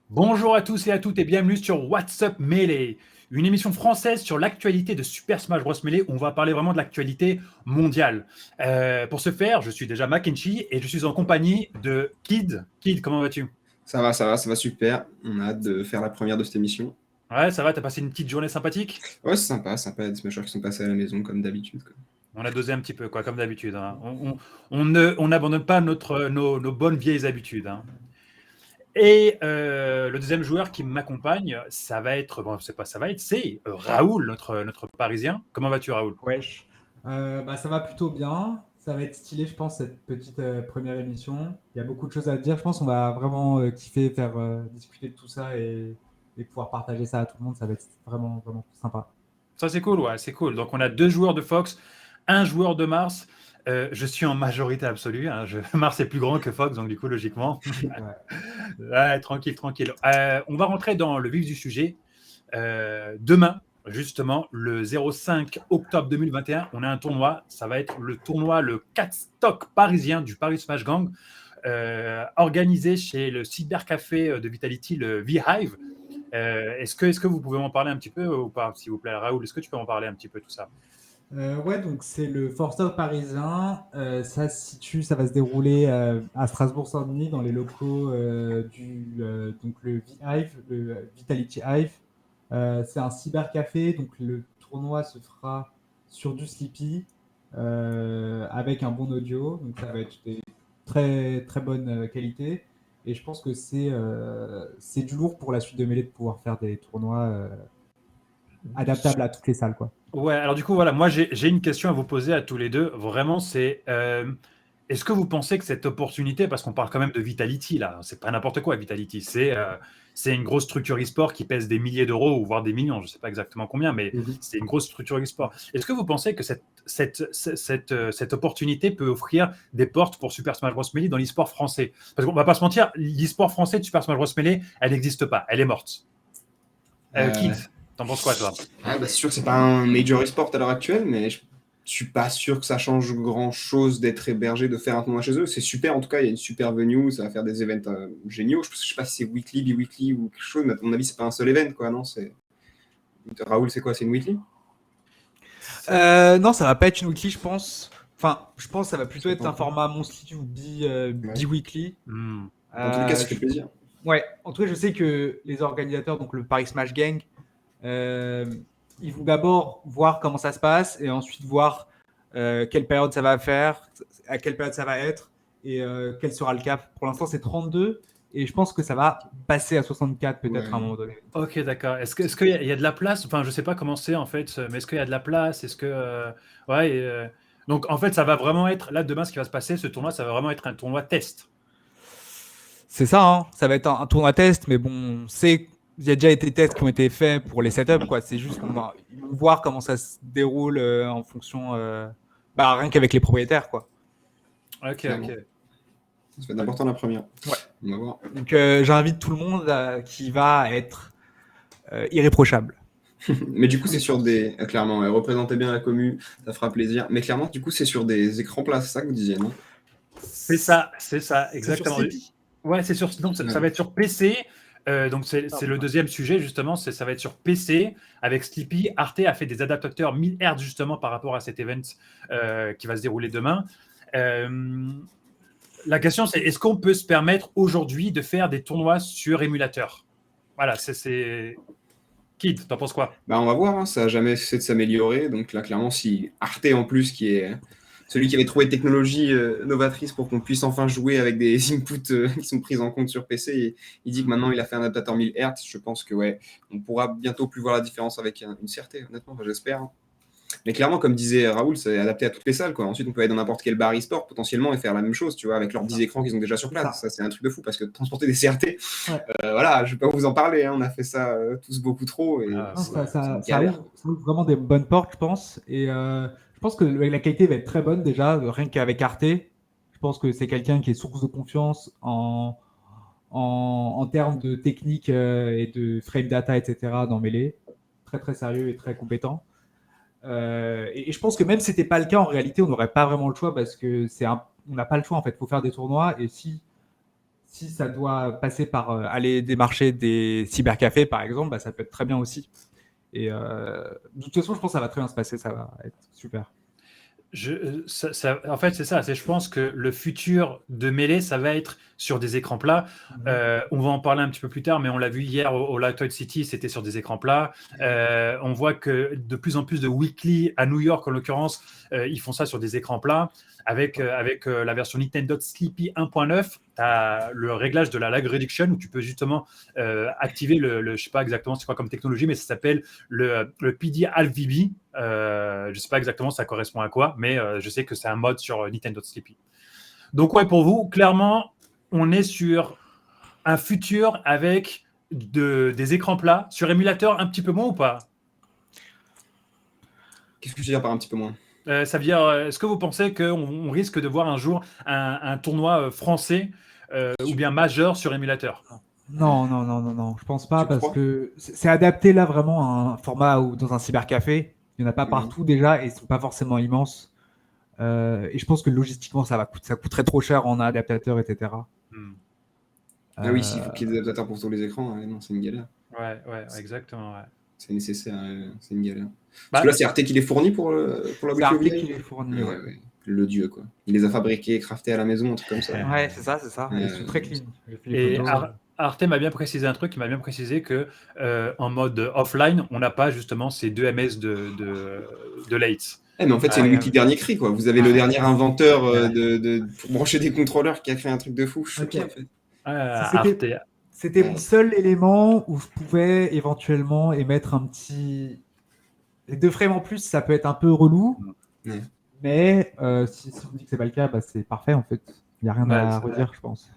Bonjour à tous et à toutes et bienvenue sur What's Up Melee, une émission française sur l'actualité de Super Smash Bros Melee où on va parler vraiment de l'actualité mondiale. Pour ce faire, je suis déjà Mackenzie et je suis en compagnie de Kid. Kid, comment vas-tu? Ça va super. On a hâte de faire la première de cette émission. Ouais, ça va, t'as passé une petite journée sympathique? Ouais, c'est sympa, sympa. Il y a des smashers qui sont passés à la maison comme d'habitude, quoi. On a dosé un petit peu, quoi, comme d'habitude, hein. On n'abandonne pas nos bonnes vieilles habitudes, hein. Et le deuxième joueur qui m'accompagne, ça va être, bon, c'est pas ça va être, c'est Raoul, notre Parisien. Comment vas-tu, Raoul? Wesh. Ça va plutôt bien. Ça va être stylé, je pense, cette petite première émission. Il y a beaucoup de choses à dire. Je pense qu'on va vraiment kiffer faire discuter de tout ça et pouvoir partager ça à tout le monde. Ça va être vraiment, vraiment sympa. Ça, c'est cool, ouais, c'est cool. Donc, on a 2 joueurs de Fox, un joueur de Mars. Je suis en majorité absolue, hein. Mars est plus grand que Fox, donc du coup, logiquement. Ouais. Ouais, tranquille, tranquille. On va rentrer dans le vif du sujet. Demain, justement, le 05 octobre 2021, on a un tournoi. Ça va être le tournoi, le 4 stock parisien du Paris Smash Gang, organisé chez le cybercafé de Vitality, le V-Hive. Est-ce que vous pouvez m'en parler un petit peu ou pas, s'il vous plaît, Raoul? Est-ce que tu peux m'en parler un petit peu tout ça? Ouais, donc c'est le Forster parisien. Ça va se dérouler à Strasbourg-Saint-Denis dans les locaux donc le V-Hive, le Vitality Hive. C'est un cybercafé, donc le tournoi se fera sur du Sleepy avec un bon audio, donc ça va être des très très bonne qualité. Et je pense que c'est du lourd pour la suite de mêlée de pouvoir faire des tournois adaptables à toutes les salles, quoi. Ouais, alors du coup, voilà, moi j'ai une question à vous poser à tous les deux. Vraiment, c'est est-ce que vous pensez que cette opportunité, parce qu'on parle quand même de Vitality là, c'est pas n'importe quoi Vitality, c'est une grosse structure e-sport qui pèse des milliers d'euros ou voire des millions, je sais pas exactement combien, mais Mhm. c'est une grosse structure e-sport. Est-ce que vous pensez que cette opportunité peut offrir des portes pour Super Smash Bros Melee dans l'e-sport français? Parce qu'on va pas se mentir, l'e-sport français de Super Smash Bros Melee, elle n'existe pas, elle est morte. Kid, Euh, t'en penses quoi toi? c'est sûr que c'est pas un major e-sport à l'heure actuelle, mais je suis pas sûr que ça change grand-chose d'être hébergé, de faire un tournoi chez eux. C'est super, en tout cas, il y a une super venue, ça va faire des events géniaux. Je sais pas si c'est weekly, bi-weekly ou quelque chose, mais à mon avis, c'est pas un seul event, quoi, non? Raoul, c'est quoi? C'est une weekly? Non, ça va pas être une weekly, je pense. Enfin, je pense que ça va plutôt C'est pas être un encore. format monthly ou Ouais. bi-weekly. Hmm. Dans tous les cas, ça fait Je plaisir. Ouais, en tout cas, je sais que les organisateurs, donc le Paris Smash Gang, euh, ils vont d'abord voir comment ça se passe et ensuite voir quelle période ça va faire, à quelle période ça va être et quel sera le cap. Pour l'instant, c'est 32 et je pense que ça va passer à 64 peut-être à un Ouais. moment donné. Ok, d'accord. Est-ce qu'il y a de la place? Enfin, je sais pas comment c'est en fait, mais est-ce qu'il y a de la place? Ouais. Donc en fait, ça va vraiment être là demain, ce qui va se passer, ce tournoi, ça va vraiment être un tournoi test. C'est ça, hein. Ça va être un tournoi test, mais bon, il y a déjà été des tests qui ont été faits pour les setups, quoi. C'est juste ils vont voir comment ça se déroule en fonction, rien qu'avec les propriétaires, quoi. Ok, Clairement. ok. Ça va être important la première. Ouais. On va voir. Donc j'invite tout le monde qui va être irréprochable. Mais du coup, Tous c'est les sur sens. des. Clairement, ouais, représentez bien la commu, ça fera plaisir. Mais clairement, du coup, c'est sur des écrans plats, c'est ça que vous disiez, non? C'est ça, C'est sur exactement. Sleepy. Ouais, c'est sur, donc ça Ouais. va être sur PC. Donc c'est Pardon. le deuxième sujet justement, ça va être sur PC avec Sleepy. Arte a fait des adaptateurs 1000 Hz justement par rapport à cet event qui va se dérouler demain. Euh, La question, c'est est-ce qu'on peut se permettre aujourd'hui de faire des tournois sur émulateur? Voilà, c'est. Kid, t'en penses quoi? Bah, on va voir, hein, ça n'a jamais cessé de s'améliorer. Donc là, clairement, si Arte, en plus, qui est celui qui avait trouvé technologie novatrice pour qu'on puisse enfin jouer avec des inputs qui sont pris en compte sur PC, il dit que maintenant il a fait un adaptateur 1000 Hz. Je pense que ouais, on pourra bientôt plus voir la différence avec une CRT, honnêtement, enfin, j'espère, hein. Mais clairement, comme disait Raoul, c'est adapté à toutes les salles, quoi. Ensuite, on peut aller dans n'importe quel bar e-sport potentiellement et faire la même chose, tu vois, avec leurs C'est 10 ça. écrans qu'ils ont déjà sur C'est place. ça. Ça, c'est un truc de fou parce que transporter des CRT, Ouais. voilà, je vais pas vous en parler, hein, on a fait ça tous beaucoup trop et Ah, Non, c'est une ça galère. ouvre vraiment des bonnes portes, je pense. Et je pense que la qualité va être très bonne déjà, rien qu'avec Arte. Je pense que c'est quelqu'un qui est source de confiance en termes de technique et de frame data, etc. dans Melee. Très très sérieux et très compétent. Et je pense que même si c'était pas le cas, en réalité, on n'aurait pas vraiment le choix parce que on n'a pas le choix en fait. Il faut faire des tournois et si ça doit passer par aller démarcher des cybercafés, par exemple, bah, ça peut être très bien aussi. Et de toute façon, je pense que ça va très bien se passer, ça va être super. En fait, c'est ça. Je pense que le futur de Melee, ça va être sur des écrans plats. On va en parler un petit peu plus tard, mais on l'a vu hier au Lightoid City, c'était sur des écrans plats. On voit que de plus en plus de weekly, à New York en l'occurrence, ils font ça sur des écrans plats. Avec la version Nintendo Sleepy 1.9, tu as le réglage de la lag reduction où tu peux justement activer je sais pas exactement c'est quoi comme technologie, mais ça s'appelle le PD HalfVB. Je sais pas exactement ça correspond à quoi, mais je sais que c'est un mode sur Nintendo Sleepy. Donc ouais, pour vous, clairement, on est sur un futur avec des écrans plats. Sur émulateur, un petit peu moins ou pas? Qu'est-ce que je veux dire par un petit peu moins? Ça veut dire, est-ce que vous pensez qu'on risque de voir un jour un tournoi français ou bien majeur sur émulateur? Non, je pense pas parce que c'est adapté là vraiment à un format où dans un cybercafé, il n'y en a pas partout déjà et ils sont pas forcément immenses. Et je pense que logistiquement, ça coûterait trop cher en adaptateur, etc. Ah oui, s'il faut qu'il y ait des adaptateurs pour tous les écrans, non, c'est une galère. Ouais, exactement. Ouais. C'est nécessaire, c'est une galère. Parce que là, c'est Arte qui les fournit pour la C'est Arte qui les fournit, ouais. Le dieu, quoi. Il les a fabriqués, craftés à la maison, un truc comme ça. Ouais, c'est ça. Ils sont très clean. Et Arte m'a bien précisé un truc, il m'a bien précisé que en mode offline, on n'a pas justement ces 2 ms de late. Mais en fait, c'est le multi-dernier cri, quoi. Vous avez le dernier inventeur pour brancher des contrôleurs qui a créé un truc de fou. Je sais en fait. C'était mon seul élément où je pouvais éventuellement émettre un petit... Les 2 frames en plus, ça peut être un peu relou. Mais si on me dit que c'est pas le cas, bah, c'est parfait en fait. Il n'y a rien à redire, je pense.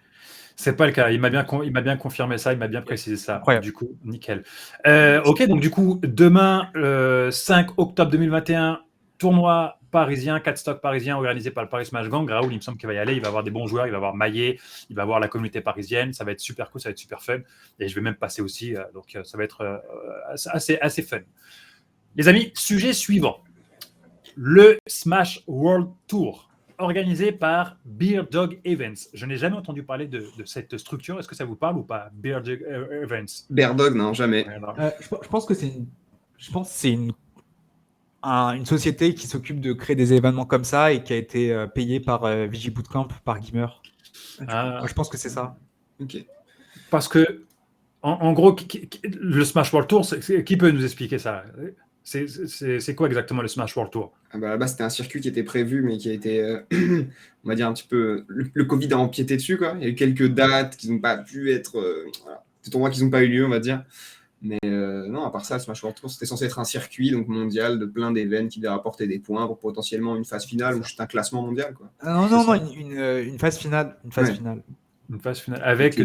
C'est pas le cas. Il m'a bien confirmé ça, il m'a bien précisé ça. Incroyable. Du coup, nickel. Ok, donc du coup, demain, 5 octobre 2021, tournoi parisien, 4 stocks parisiens organisé par le Paris Smash Gang. Raoul, il me semble qu'il va y aller. Il va avoir des bons joueurs, il va avoir Maillet, il va avoir la communauté parisienne. Ça va être super cool, ça va être super fun. Et je vais même passer aussi. Donc, ça va être assez fun. Les amis, sujet suivant. Le Smash World Tour, organisé par Beer Dog Events. Je n'ai jamais entendu parler de cette structure. Est-ce que ça vous parle ou pas, Beer Dog Events? Beer Dog, non, jamais. Je pense que c'est une société qui s'occupe de créer des événements comme ça et qui a été payée par VG Bootcamp, par Gamer. Je pense que c'est ça. Ok. Parce que, en gros, le Smash World Tour, qui peut nous expliquer ça? C'est quoi exactement le Smash World Tour? Là-bas, c'était un circuit qui était prévu, mais qui a été, on va dire, un petit peu... Le Covid a empiété dessus, quoi. Il y a eu quelques dates qui n'ont pas pu être... des tournois qui n'ont pas eu lieu, on va dire. Mais non, à part ça, le Smash World Tour, c'était censé être un circuit donc mondial de plein d'événements qui devaient rapporter des points pour potentiellement une phase finale ou juste un classement mondial, quoi. Non, une phase finale. Une phase finale. Une phase finale avec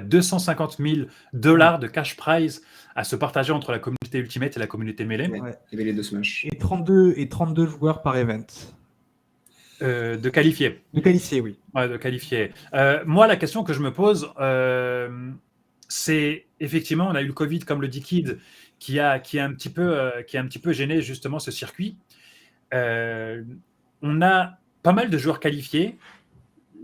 250 000 $ de cash prize à se partager entre la communauté Ultimate et la communauté Melee. Il y avait les 2 Smash. Et 32 joueurs par event. De qualifiés. De qualifiés, oui. Ouais, de qualifiés. Moi, la question que je me pose, c'est effectivement, on a eu le Covid, comme le dit Kid, qui a un petit peu gêné justement ce circuit. On a pas mal de joueurs qualifiés.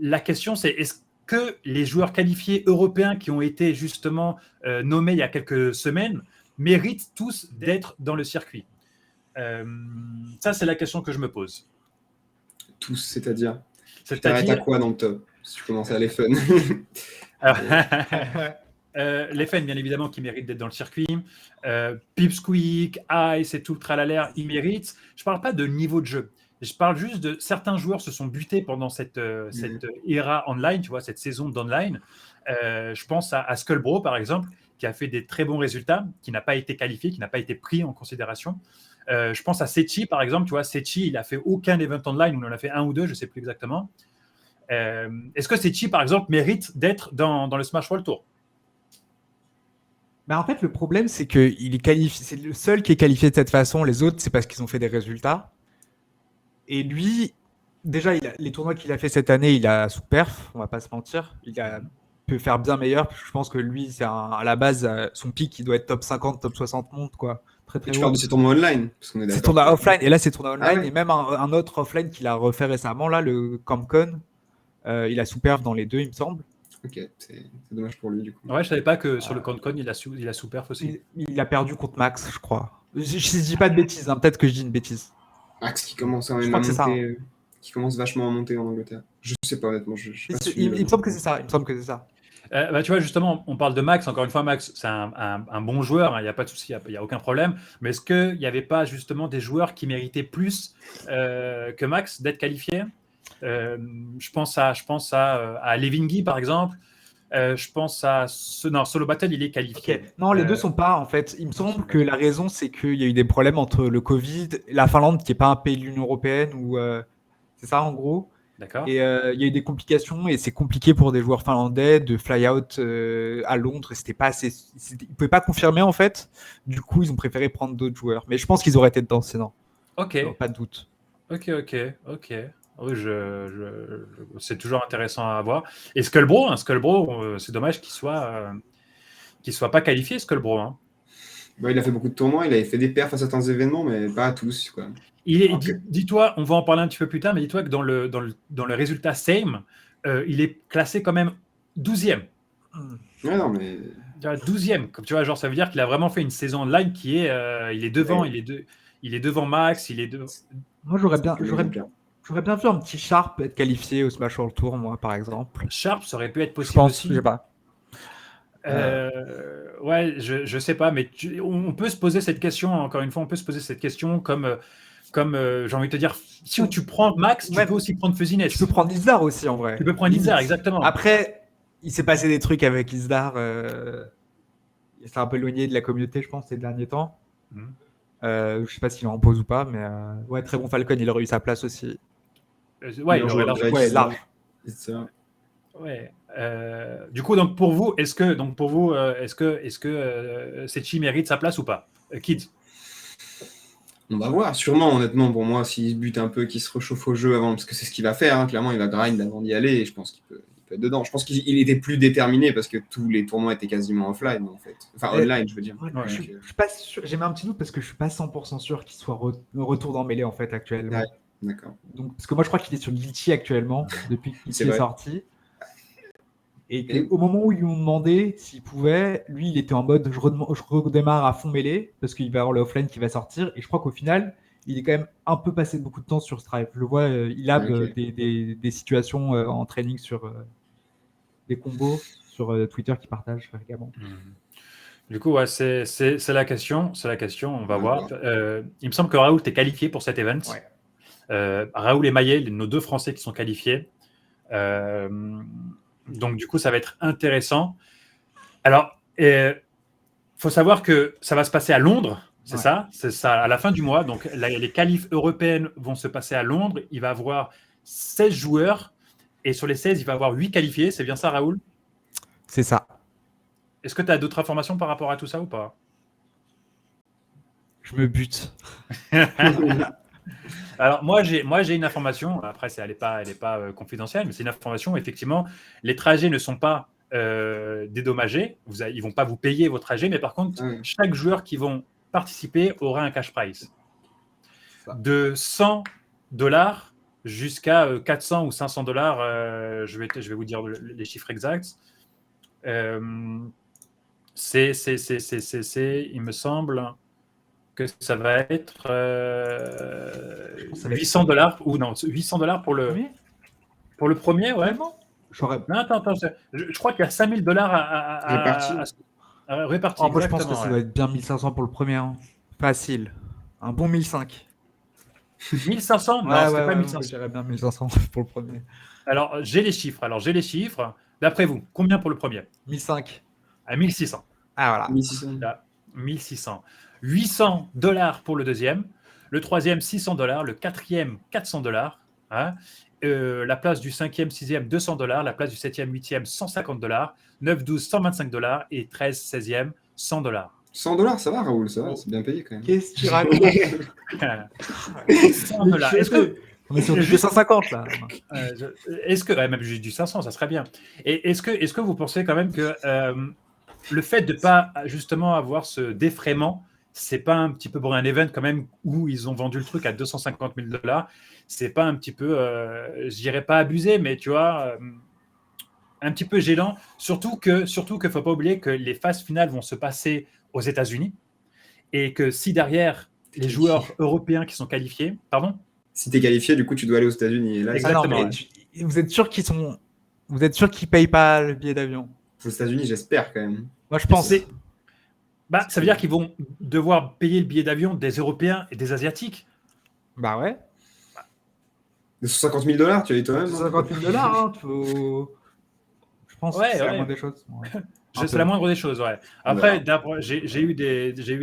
La question, c'est est-ce que les joueurs qualifiés européens qui ont été justement nommés il y a quelques semaines méritent tous d'être dans le circuit? Ça, c'est la question que je me pose. Tous, c'est-à-dire tu t'arrêtes à quoi dans le top? Si tu commences à les fun. Les fans, bien évidemment, qui méritent d'être dans le circuit. Pipsqueak, Ice et tout le tralala, ils méritent. Je ne parle pas de niveau de jeu. Je parle juste de certains joueurs se sont butés pendant cette era online, tu vois, cette saison d'online. Je pense à Skullbro, par exemple, qui a fait des très bons résultats, qui n'a pas été qualifié, qui n'a pas été pris en considération. Je pense à Sechi, par exemple. Tu vois, Sechi, il n'a fait aucun event online, ou il en a fait un ou deux, je ne sais plus exactement. Est-ce que Sechi, par exemple, mérite d'être dans le Smash World Tour? En fait, le problème, c'est que c'est le seul qui est qualifié de cette façon. Les autres, c'est parce qu'ils ont fait des résultats. Et lui, déjà, les tournois qu'il a fait cette année, il a sous-perf, on va pas se mentir. Peut faire bien meilleur. Je pense que lui, à la base, son pic, il doit être top 50, top 60 mondes, quoi. Très, très tu parles de ces tournois online? C'est tournois offline. Et là, c'est tournois online. Et même un autre offline qu'il a refait récemment, là, le CampCon, il a sous-perf dans les deux, il me semble. Ok, c'est dommage pour lui du coup. Ouais, je savais pas que sur le CanCon, il a sous-perf aussi. Il a perdu contre Max, je crois. Je dis pas de bêtises, hein, peut-être que je dis une bêtise. Max qui commence Je même crois à que c'est ça, monter, qui commence vachement à monter en Angleterre. Je sais pas honnêtement, je suis pas suivi. Il me semble que c'est ça. Il me semble que c'est ça. Bah, tu vois, justement, on parle de Max. Encore une fois, Max, c'est un bon joueur. Il n'y a pas de souci, il n'y a aucun problème. Mais est-ce qu'il n'y avait pas justement des joueurs qui méritaient plus que Max d'être qualifiés? Je pense à Levingui, par exemple. Je pense à non, Solo Battle, il est qualifié. Ok. Non, les deux sont pas, en fait. Il me semble que la raison, c'est qu'il y a eu des problèmes entre le Covid, la Finlande, qui n'est pas un pays de l'Union européenne, ou c'est ça, en gros. D'accord. Et il y a eu des complications, et c'est compliqué pour des joueurs finlandais de fly out à Londres. C'était pas assez, ils ne pouvaient pas confirmer, en fait. Du coup, ils ont préféré prendre d'autres joueurs. Mais je pense qu'ils auraient été dedans, sinon. Ok. Non, pas de doute. Ok. Oui, c'est toujours intéressant à voir. Et Skullbro, c'est dommage qu'il soit pas qualifié, Skullbro. Hein. Bah, il a fait beaucoup de tournois, il avait fait des perfs à certains événements, mais pas à tous. Quoi. Dis-toi, on va en parler un petit peu plus tard, mais dis-toi que dans le résultat SAME, il est classé quand même 12e. Ouais, non, mais... 12e. Comme tu vois, genre, ça veut dire qu'il a vraiment fait une saison online qui est. Il est devant, Ouais. il est devant Max, il est devant. Moi, j'aurais bien vu un petit Sharp être qualifié au Smash World Tour, moi, par exemple. Sharp, ça aurait pu être Je possible pense, aussi. je sais pas. Ouais, je sais pas, mais on peut se poser cette question, encore une fois, on peut se poser cette question comme j'ai envie de te dire, si tu prends Max, tu peux aussi prendre Fuzziness. Tu peux prendre Isdar aussi, en vrai. Tu peux prendre Isdar, exactement. Après, il s'est passé des trucs avec Isdar. Il s'est un peu éloigné de la communauté, je pense, ces derniers temps. Je sais pas s'il en pose ou pas, mais ouais, très bon Falcon, il aurait eu sa place aussi. Ouais, il aurait large. C'est ça. Ouais. Du coup, donc pour vous, est-ce que Sechi mérite sa place ou pas, Kids? On va voir, sûrement, honnêtement, pour moi, s'il se bute un peu, qu'il se réchauffe au jeu avant, parce que c'est ce qu'il va faire, hein, clairement, il va grind avant d'y aller, et je pense qu'il peut être dedans. Je pense qu'il était plus déterminé, parce que tous les tournois étaient quasiment offline, en fait. Enfin, online, je veux dire. Ouais, je suis pas sûr, j'ai mis un petit doute, parce que je suis pas 100% sûr qu'il soit retour dans Mêlée, en fait, actuellement. Ouais, d'accord. Donc, parce que moi, je crois qu'il est sur Guilty actuellement, depuis qu'il est sorti. Et au moment où ils lui ont demandé s'il pouvait, lui, il était en mode je redémarre à fond mêlée parce qu'il va y avoir le offline qui va sortir. Et je crois qu'au final, il est quand même un peu passé beaucoup de temps sur Strive. Je le vois, il a des situations en training sur des combos sur Twitter qu'il partage fréquemment. Du coup, ouais, c'est la question. C'est la question. On va voir. Il me semble que Raoul t'es qualifié pour cet event. Ouais. Raoul et Maillet, nos deux Français qui sont qualifiés. Donc, du coup, ça va être intéressant. Alors, faut savoir que ça va se passer à Londres, c'est ça à la fin du mois. Donc, les qualifs européennes vont se passer à Londres. Il va y avoir 16 joueurs et sur les 16, il va y avoir 8 qualifiés. C'est bien ça, Raoul? C'est ça. Est-ce que tu as d'autres informations par rapport à tout ça ou pas? Je me bute. Alors, moi, j'ai une information. Après, elle n'est pas confidentielle, mais c'est une information. Effectivement, les trajets ne sont pas dédommagés. Ils ne vont pas vous payer vos trajets, mais par contre, chaque joueur qui vont participer aura un cash prize de $100 jusqu'à 400 ou 500 $. Je vais vous dire les chiffres exacts. Il me semble que ça va être $800 ou non, $800 pour le premier, ouais. Non, attends, je crois qu'il y a $5000 à répartir. Moi, je pense que ça doit être bien 1500 pour le premier. Hein. Facile. Un bon 1500. 1500? Non, c'était pas 1500. Je dirais bien 1500 pour le premier. Alors, j'ai les chiffres. D'après vous, combien pour le premier? 1500. À 1600. Ah, voilà. 1600. $800 pour le deuxième. Le troisième, $600. Le quatrième, $400. Hein. La place du 5e, 6e, $200. La place du 7e, 8e, $150. 9, 12, $125. Et 13, 16e, $100. $100, ça va, Raoul, ça va, c'est bien payé quand même. Qu'est-ce que tu racontes? $100. Est-ce que... On est sur du 250 là. Est-ce que même juste du 500, ça serait bien. Et est-ce que vous pensez quand même que le fait de pas justement avoir ce défraiement, c'est pas un petit peu pour un event quand même où ils ont vendu le truc à $250 000, c'est pas un petit peu, je dirais pas abusé, mais tu vois, un petit peu gênant, surtout que faut pas oublier que les phases finales vont se passer aux États-Unis et que si derrière les joueurs européens qui sont qualifiés, pardon. Si tu es qualifié, du coup, tu dois aller aux États-Unis. Et là, Exactement. Non, mais vous êtes sûr qu'ils payent pas le billet d'avion? aux États-Unis, j'espère quand même. Moi, je pense. Ça veut dire qu'ils vont devoir payer le billet d'avion des Européens et des Asiatiques. Bah ouais. De 150 000 $, tu as dit toi-même. 50 000 $, hein, je pense que c'est la moindre des choses. Ouais. C'est la moindre des choses, ouais. Après, j'ai eu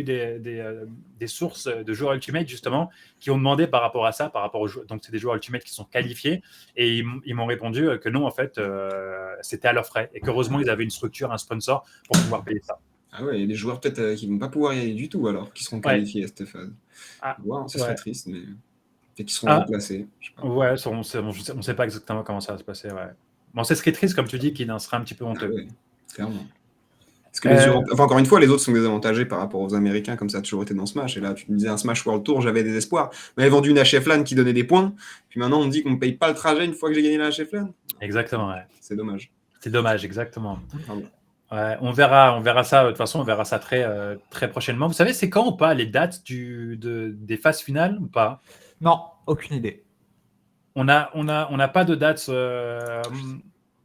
des sources de joueurs Ultimate, justement, qui ont demandé par rapport à ça, par rapport aux joueurs. Donc, c'est des joueurs Ultimate qui sont qualifiés. Et ils m'ont répondu que non, en fait, c'était à leurs frais. Et qu'heureusement, ils avaient une structure, un sponsor pour pouvoir payer ça. Ah ouais, il y a des joueurs peut-être qui ne vont pas pouvoir y aller du tout, alors, qui seront qualifiés à cette phase. Ça serait triste, mais peut-être qu'ils seront remplacés. Ouais, on ne sait pas exactement comment ça va se passer, ouais. Bon, c'est ce qui est triste, comme tu dis, qui en sera un petit peu honteux. Ah ouais, clairement. Parce que encore une fois, les autres sont désavantagés par rapport aux Américains, comme ça a toujours été dans Smash. Et là, tu me disais un Smash World Tour, j'avais des espoirs. On m'avait vendu une HF LAN qui donnait des points. Puis maintenant, on me dit qu'on ne me paye pas le trajet une fois que j'ai gagné la HF LAN. Exactement, ouais. C'est dommage. C'est dommage, exactement. Ouais, on verra ça. De toute façon, on verra ça très, très prochainement. Vous savez, c'est quand ou pas les dates des phases finales ou pas? Non, aucune idée. On n'a pas de date.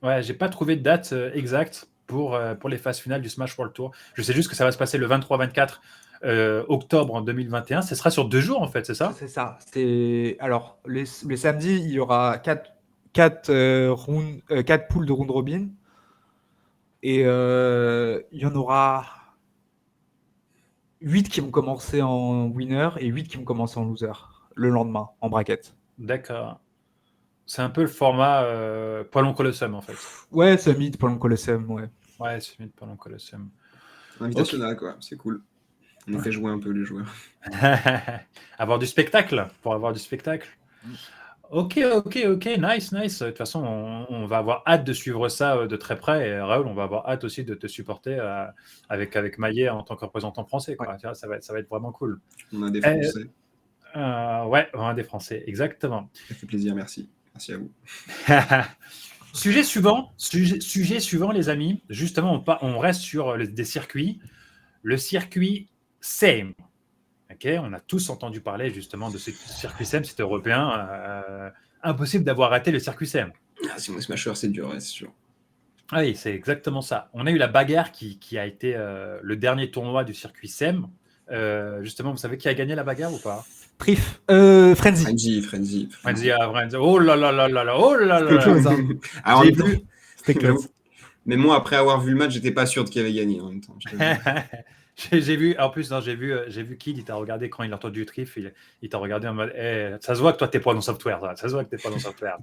Ouais, j'ai pas trouvé de date exacte pour les phases finales du Smash World Tour. Je sais juste que ça va se passer le 23-24 octobre en 2021. Ce sera sur 2 jours, en fait, c'est ça? C'est ça. Alors, le samedi, il y aura 4 poules de round robin. Et il y en aura 8 qui vont commencer en winner et 8 qui vont commencer en loser le lendemain, en bracket. D'accord. C'est un peu le format Poilon Colosseum, en fait. Ouais, Summit, Poilon Colosseum, ouais. Ouais, Summit, Poilon Colosseum. Invitationnel, quoi. C'est cool. On fait jouer un peu les joueurs. Avoir du spectacle, pour avoir du spectacle. Ok, nice. De toute façon, on va avoir hâte de suivre ça de très près. Et Raoul, on va avoir hâte aussi de te supporter avec Maillet en tant que représentant français. Quoi. Ouais. Ça va être vraiment cool. On a des Français. Ouais, on a des Français, exactement. Ça fait plaisir, merci. Merci à vous. Sujet suivant, les amis. Justement, on reste sur des circuits. Le circuit SAME. Okay, on a tous entendu parler justement de ce circuit SAME, c'est européen. Impossible d'avoir raté le circuit SAME. Si mon Smasher, c'est dur, c'est sûr. Oui, c'est exactement ça. On a eu la bagarre qui a été le dernier tournoi du circuit SAME. Justement, vous savez qui a gagné la bagarre ou pas? Trif. Frenzy. Frenzy. Oh là là. C'était close, hein. Alors, c'était close. Mais moi, après avoir vu le match, j'étais pas sûr de qui avait gagné en même temps. J'ai vu Kid, il t'a regardé quand il a entendu Trif, il t'a regardé en mode ça se voit que toi t'es pas dans software, ça se voit que t'es pas dans software.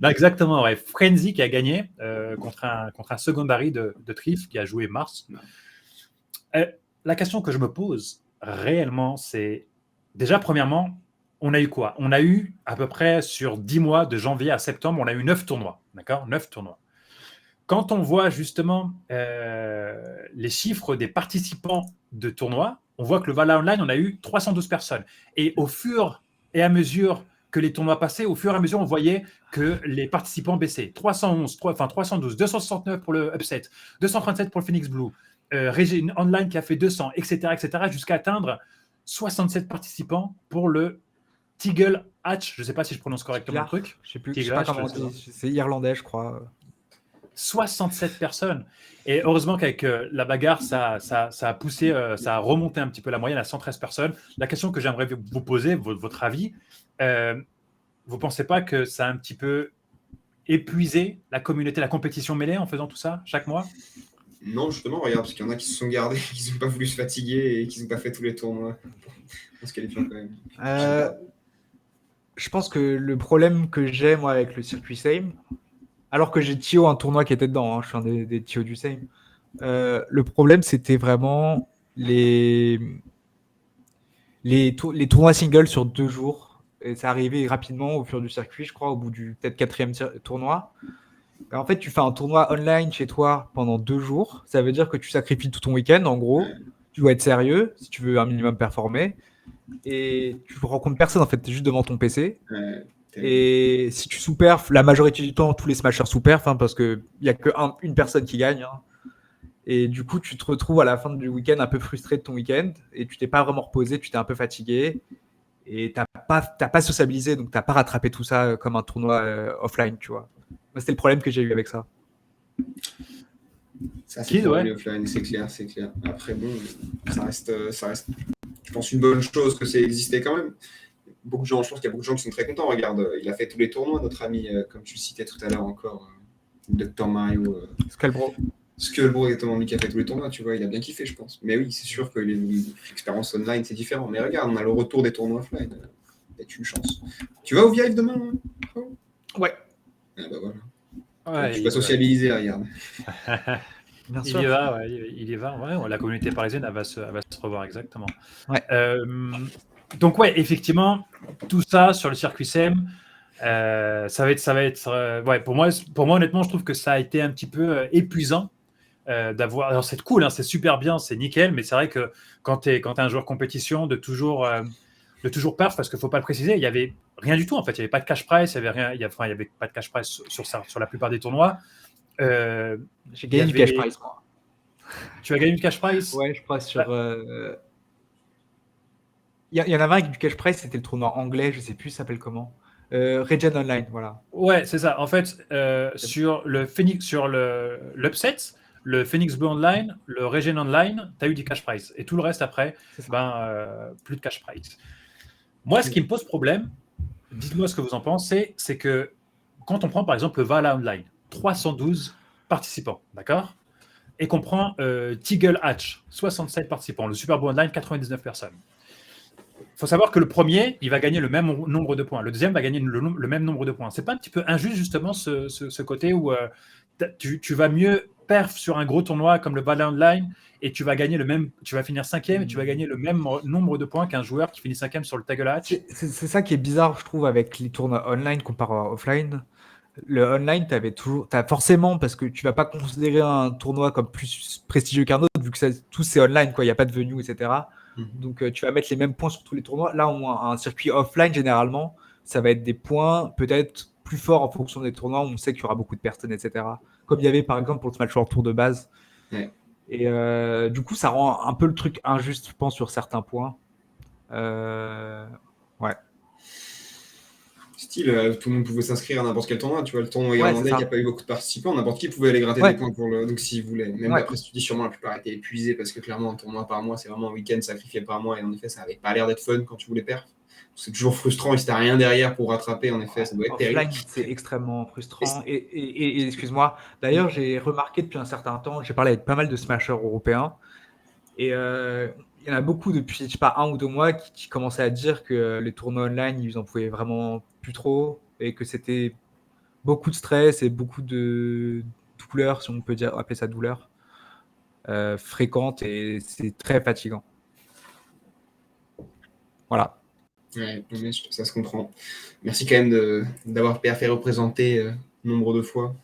Non, exactement, ouais. Frenzy qui a gagné contre un secondary de Trif qui a joué Mars. La question que je me pose réellement, c'est déjà premièrement, on a eu quoi? On a eu à peu près sur 10 mois de janvier à septembre, on a eu 9 tournois, d'accord? 9 tournois. Quand on voit justement les chiffres des participants de tournois, on voit que le Valhalla Online, on a eu 312 personnes. Et au fur et à mesure que les tournois passaient, au fur et à mesure, on voyait que les participants baissaient. 312, 269 pour le Upset, 237 pour le Phoenix Blue, Régine Online qui a fait 200, etc., jusqu'à atteindre 67 participants pour le Teagle Hatch. Je ne sais pas si je prononce correctement le truc. Je ne sais pas comment on dit. C'est irlandais, je crois. 67 personnes. Et heureusement qu'avec la bagarre, ça a poussé, ça a remonté un petit peu la moyenne à 113 personnes. La question que j'aimerais vous poser, votre avis, vous ne pensez pas que ça a un petit peu épuisé la communauté, la compétition mêlée en faisant tout ça chaque mois? Non, justement, regarde, parce qu'il y en a qui se sont gardés, qui n'ont pas voulu se fatiguer et qui n'ont pas fait tous les tournois. On se qualifie quand même. Je pense que le problème que j'ai, moi, avec le circuit SAME, alors que j'ai Tio un tournoi qui était dedans, hein, je suis un des Tio du SAME, le problème, c'était vraiment les tournois singles sur 2 jours. Et ça arrivait rapidement au fur du circuit, je crois, au bout du peut-être 4e tournoi. Et en fait, tu fais un tournoi online chez toi pendant 2 jours. Ça veut dire que tu sacrifies tout ton week-end, en gros. Tu dois être sérieux si tu veux un minimum performer. Et tu rencontres personne, en fait. Tu es juste devant ton PC. Et si tu sous-perf, la majorité du temps, tous les smashers sous-perf, hein, parce qu'il n'y a qu'une personne qui gagne. Hein. Et du coup, tu te retrouves à la fin du week-end un peu frustré de ton week-end et tu t'es pas vraiment reposé, tu t'es un peu fatigué et t'as pas sociabilisé, donc t'as pas rattrapé tout ça comme un tournoi offline, tu vois. Moi, c'était le problème que j'ai eu avec ça. Ça, c'est pour aller offline, c'est clair. Après, bon, ça reste, je pense, une bonne chose que c'est existé quand même. Je pense qu'il y a beaucoup de gens qui sont très contents. Regarde, il a fait tous les tournois, notre ami, comme tu le citais tout à l'heure encore, Dr Mario. Skullbro exactement, lui qui a fait tous les tournois, tu vois, il a bien kiffé, je pense. Mais oui, c'est sûr que l'expérience online, c'est différent. Mais regarde, on a le retour des tournois offline. C'est une chance. Tu vas au VIVE demain, hein? Ouais. Ah bah voilà. Tu vas sociabiliser, regarde. Il y va, il y va. Ouais, la communauté parisienne, elle va se revoir, exactement. Ouais. Donc, ouais, effectivement, tout ça sur le circuit SEM, ça va être ouais, pour moi, honnêtement, je trouve que ça a été un petit peu épuisant d'avoir. Alors, c'est cool, hein, c'est super bien, c'est nickel, mais c'est vrai que quand tu es un joueur compétition, de toujours perf, parce qu'il ne faut pas le préciser, il n'y avait rien du tout, en fait. Il n'y avait pas de cash prize, il n'y avait pas de cash prize sur la plupart des tournois. J'ai gagné du cash prize, moi. Tu as gagné du cash prize? Ouais, je crois sur. Il y en avait un avec du cash prize, c'était le tournoi anglais, je sais plus, ça s'appelle comment. Regen Online, voilà. Ouais, c'est ça. En fait, sur l'upset, le Phoenix Blue Online, le Regen Online, tu as eu du cash prize. Et tout le reste après, plus de cash prize. Moi, ce qui me pose problème, dites-moi ce que vous en pensez, c'est que quand on prend par exemple le Valhalla Online, 312 participants, d'accord? Et qu'on prend Teagle Hatch, 67 participants, le Super Bowl Online, 99 personnes. Il faut savoir que le premier, il va gagner le même nombre de points. Le deuxième va gagner le même nombre de points. C'est pas un petit peu injuste, justement, ce côté où tu vas mieux perf sur un gros tournoi comme le Valhalla Online et tu vas finir cinquième et tu vas gagner le même nombre de points qu'un joueur qui finit cinquième sur le Teagle Hatch. C'est ça qui est bizarre, je trouve, avec les tournois online comparé à offline. Le online, t'as forcément, parce que tu vas pas considérer un tournoi comme plus prestigieux qu'un autre, vu que tout c'est online, quoi. Il n'y a pas de venue, etc. Donc tu vas mettre les mêmes points sur tous les tournois. Là, au moins, un circuit offline, généralement, ça va être des points peut-être plus forts en fonction des tournois où on sait qu'il y aura beaucoup de personnes, etc. Comme il y avait par exemple pour le Smash World Tour de base. Ouais. Et du coup, ça rend un peu le truc injuste, je pense, sur certains points. Ouais. Style, tout le monde pouvait s'inscrire à n'importe quel tournoi. Tu vois, le tournoi irlandais qui n'a pas eu beaucoup de participants, n'importe qui pouvait aller gratter des points donc s'il voulait. Même après, tu dis sûrement la plupart étaient épuisés parce que clairement, un tournoi par mois, c'est vraiment un week-end sacrifié par mois. Et en effet, ça n'avait pas l'air d'être fun quand tu voulais perdre. C'est toujours frustrant et si t'as rien derrière pour rattraper, en effet, ça doit être terrible. Offline, c'est extrêmement frustrant. Et excuse-moi, d'ailleurs, j'ai remarqué depuis un certain temps, j'ai parlé avec pas mal de smashers européens. Et il y en a beaucoup depuis, je sais pas, 1 ou 2 mois qui commençaient à dire que les tournois online, ils en pouvaient vraiment plus trop et que c'était beaucoup de stress et beaucoup de douleur, si on peut appeler ça douleur, fréquente et c'est très fatigant. Voilà. Ouais, ça se comprend. Merci quand même d'avoir fait représenter nombre de fois.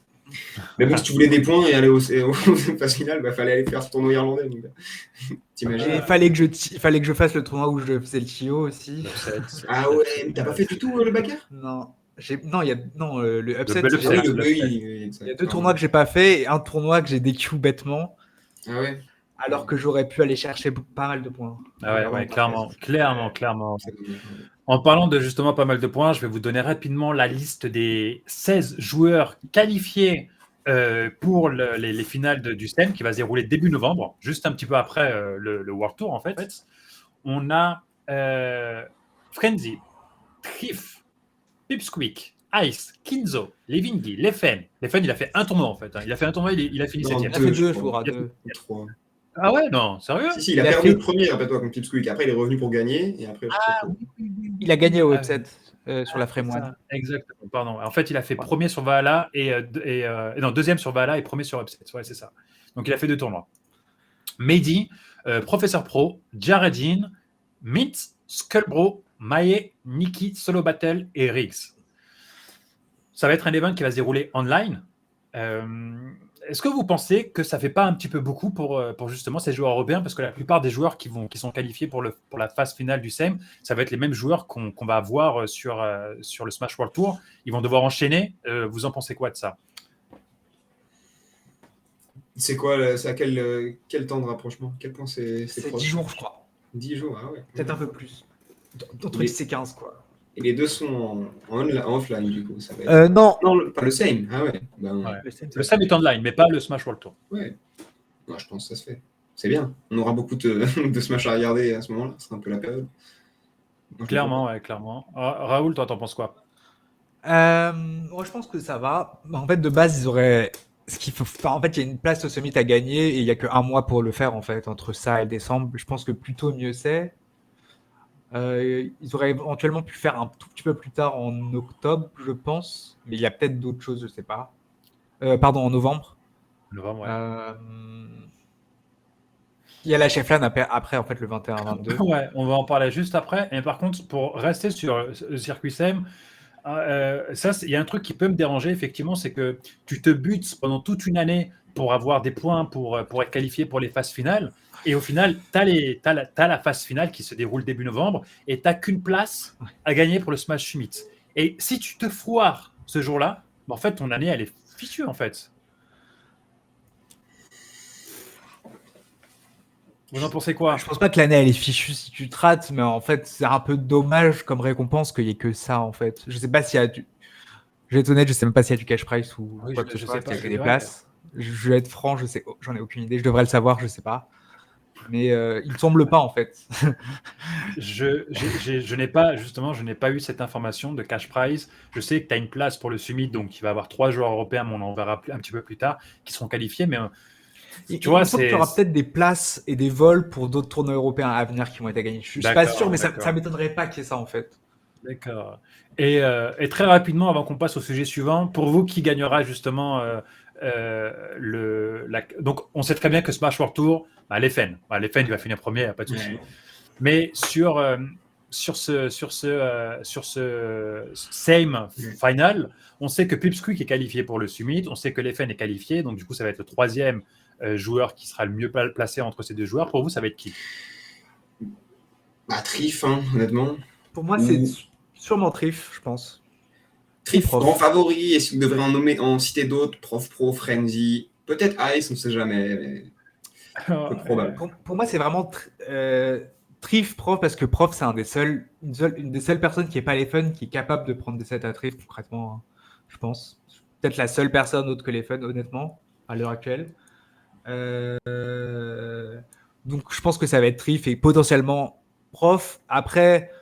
Mais bon, si tu voulais des points et aller aux phases finales, il fallait aller faire ce tournoi irlandais. T'imagines? Il fallait que je fasse le tournoi où je faisais le TIO aussi. Ah ouais, mais t'as pas fait du tout le backer? Non. Le upset. Il y a 2 tournois que j'ai pas fait et un tournoi que j'ai DQ bêtement. Ah ouais. Alors que j'aurais pu aller chercher pas mal de points. Ah ouais, clairement. En parlant de justement pas mal de points, je vais vous donner rapidement la liste des 16 joueurs qualifiés pour les finales du SEM qui va se dérouler début novembre, juste un petit peu après le World Tour en fait. On a Frenzy, Triff, Pipsqueak, Ice, Kinzo, Levingi, Leffen. Leffen, il a fait un tournoi en fait. Il a fait un tournoi, il a fini 7e. Il a fait 2 jours à 2. Ah ouais, non, sérieux? Si, il a perdu le premier, rappelle-toi, contre Pipsqueak. Après, il est revenu pour gagner. Et après, oui. Il a gagné au upset sur la Frame One. Exactement, pardon. En fait, il a fait premier sur Valhalla non, deuxième sur Valhalla et premier sur upset. Ouais, c'est ça. Donc, il a fait 2 tournois. Mehdi, Professeur Pro, Jaredine, Mint, Skullbro, Maé, Nikki, Solo Battle et Riggs. Ça va être un event qui va se dérouler online. Est-ce que vous pensez que ça fait pas un petit peu beaucoup pour justement ces joueurs européens? Parce que la plupart des joueurs qui sont qualifiés pour la phase finale du SAME, ça va être les mêmes joueurs qu'on va avoir sur le Smash World Tour. Ils vont devoir enchaîner. Vous en pensez quoi de ça? C'est quoi, c'est à quel temps de rapprochement? Quel point c'est C'est proche? 10 jours, je crois. 10 jours, ah ouais. Peut-être un peu plus. Entre Les- 10 et 15, quoi. Et les deux sont en offline, du coup. Ça va être... Non. Non, pas le same. Ah ouais. Ben, Ouais. Le SAME, Le SAME est online, mais pas le Smash World Tour. ouais. Ouais, je pense que ça se fait. C'est bien. On aura beaucoup de, de Smash à regarder à ce moment-là. Ce sera un peu la période. Moi, je Clairement, ouais, clairement. Raoul, toi, t'en penses quoi? Moi, je pense que ça va. En fait, de base, ils auraient. Ce qu'il faut... enfin, en fait, il y a une place au Summit à gagner et il n'y a qu'un mois pour le faire, en fait, entre ça et décembre. Je pense que plus tôt, mieux c'est. Ils auraient éventuellement pu faire un tout petit peu plus tard en octobre, je pense. Mais il y a peut-être d'autres choses, je sais pas. Pardon, en novembre. Novembre, ouais. Il y a la Cheflan après, en fait, le 21-22. Ouais, on va en parler juste après. Et par contre, pour rester sur le circuit SAME, il y a un truc qui peut me déranger, effectivement, c'est que tu te butes pendant toute une année pour avoir des points pour être qualifié pour les phases finales. Et au final, t'as la phase finale qui se déroule début novembre et tu n'as qu'une place à gagner pour le Smash Summit. Et si tu te foires ce jour-là, en fait, ton année, elle est fichue, en fait. Vous en pensez quoi? Je pense pas que l'année elle est fichue si tu te rates, mais en fait c'est un peu dommage comme récompense qu'il y ait que ça en fait. Je sais pas s'il y a du. Je vais être honnête, je sais même pas s'il y a du cash price ou Oui, quoi que ce je soit, sais pas, s'il y a que je des dirais. places. Je vais être franc, j'en ai aucune idée. Je devrais le savoir, je sais pas. Mais il me semble pas en fait. Je n'ai pas, justement, je n'ai pas eu cette information de cash prize. Je sais que tu as une place pour le Summit, donc il va y avoir 3 joueurs européens, mais on en verra un petit peu plus tard, qui seront qualifiés. Mais tu vois, il me semble qu'il y aura peut-être des places et des vols pour d'autres tournois européens à venir qui vont être à gagner. Je suis pas D'accord, sûr, mais ça d'accord. m'étonnerait pas qu'il y ait ça en fait. D'accord. Et très rapidement, avant qu'on passe au sujet suivant, pour vous, qui gagnera justement Donc, on sait très bien que Smash World Tour, l'Efen. L'Efen, il va finir premier, il n'y a pas de souci. Ouais. Mais sur ce same final, on sait que Pipsqueak est qualifié pour le Summit, on sait que l'Efen est qualifié, donc du coup, ça va être le troisième joueur qui sera le mieux placé entre ces deux joueurs. Pour vous, ça va être qui? Bah, Trif, hein, honnêtement. Pour moi, c'est sûrement Trif, je pense. Trif, Prof. grand favori. Est-ce qu'il devrait en citer d'autres? Prof Pro, Frenzy. Peut-être Ice, on ne sait jamais. Mais... peu probable. Pour moi, c'est vraiment Trif Prof parce que Prof, c'est une des seules personnes qui n'est pas les fun qui est capable de prendre des sets à Trif, concrètement, hein, je pense. Peut-être la seule personne autre que les fun, honnêtement, à l'heure actuelle. Donc, je pense que ça va être Trif et potentiellement Prof. Après,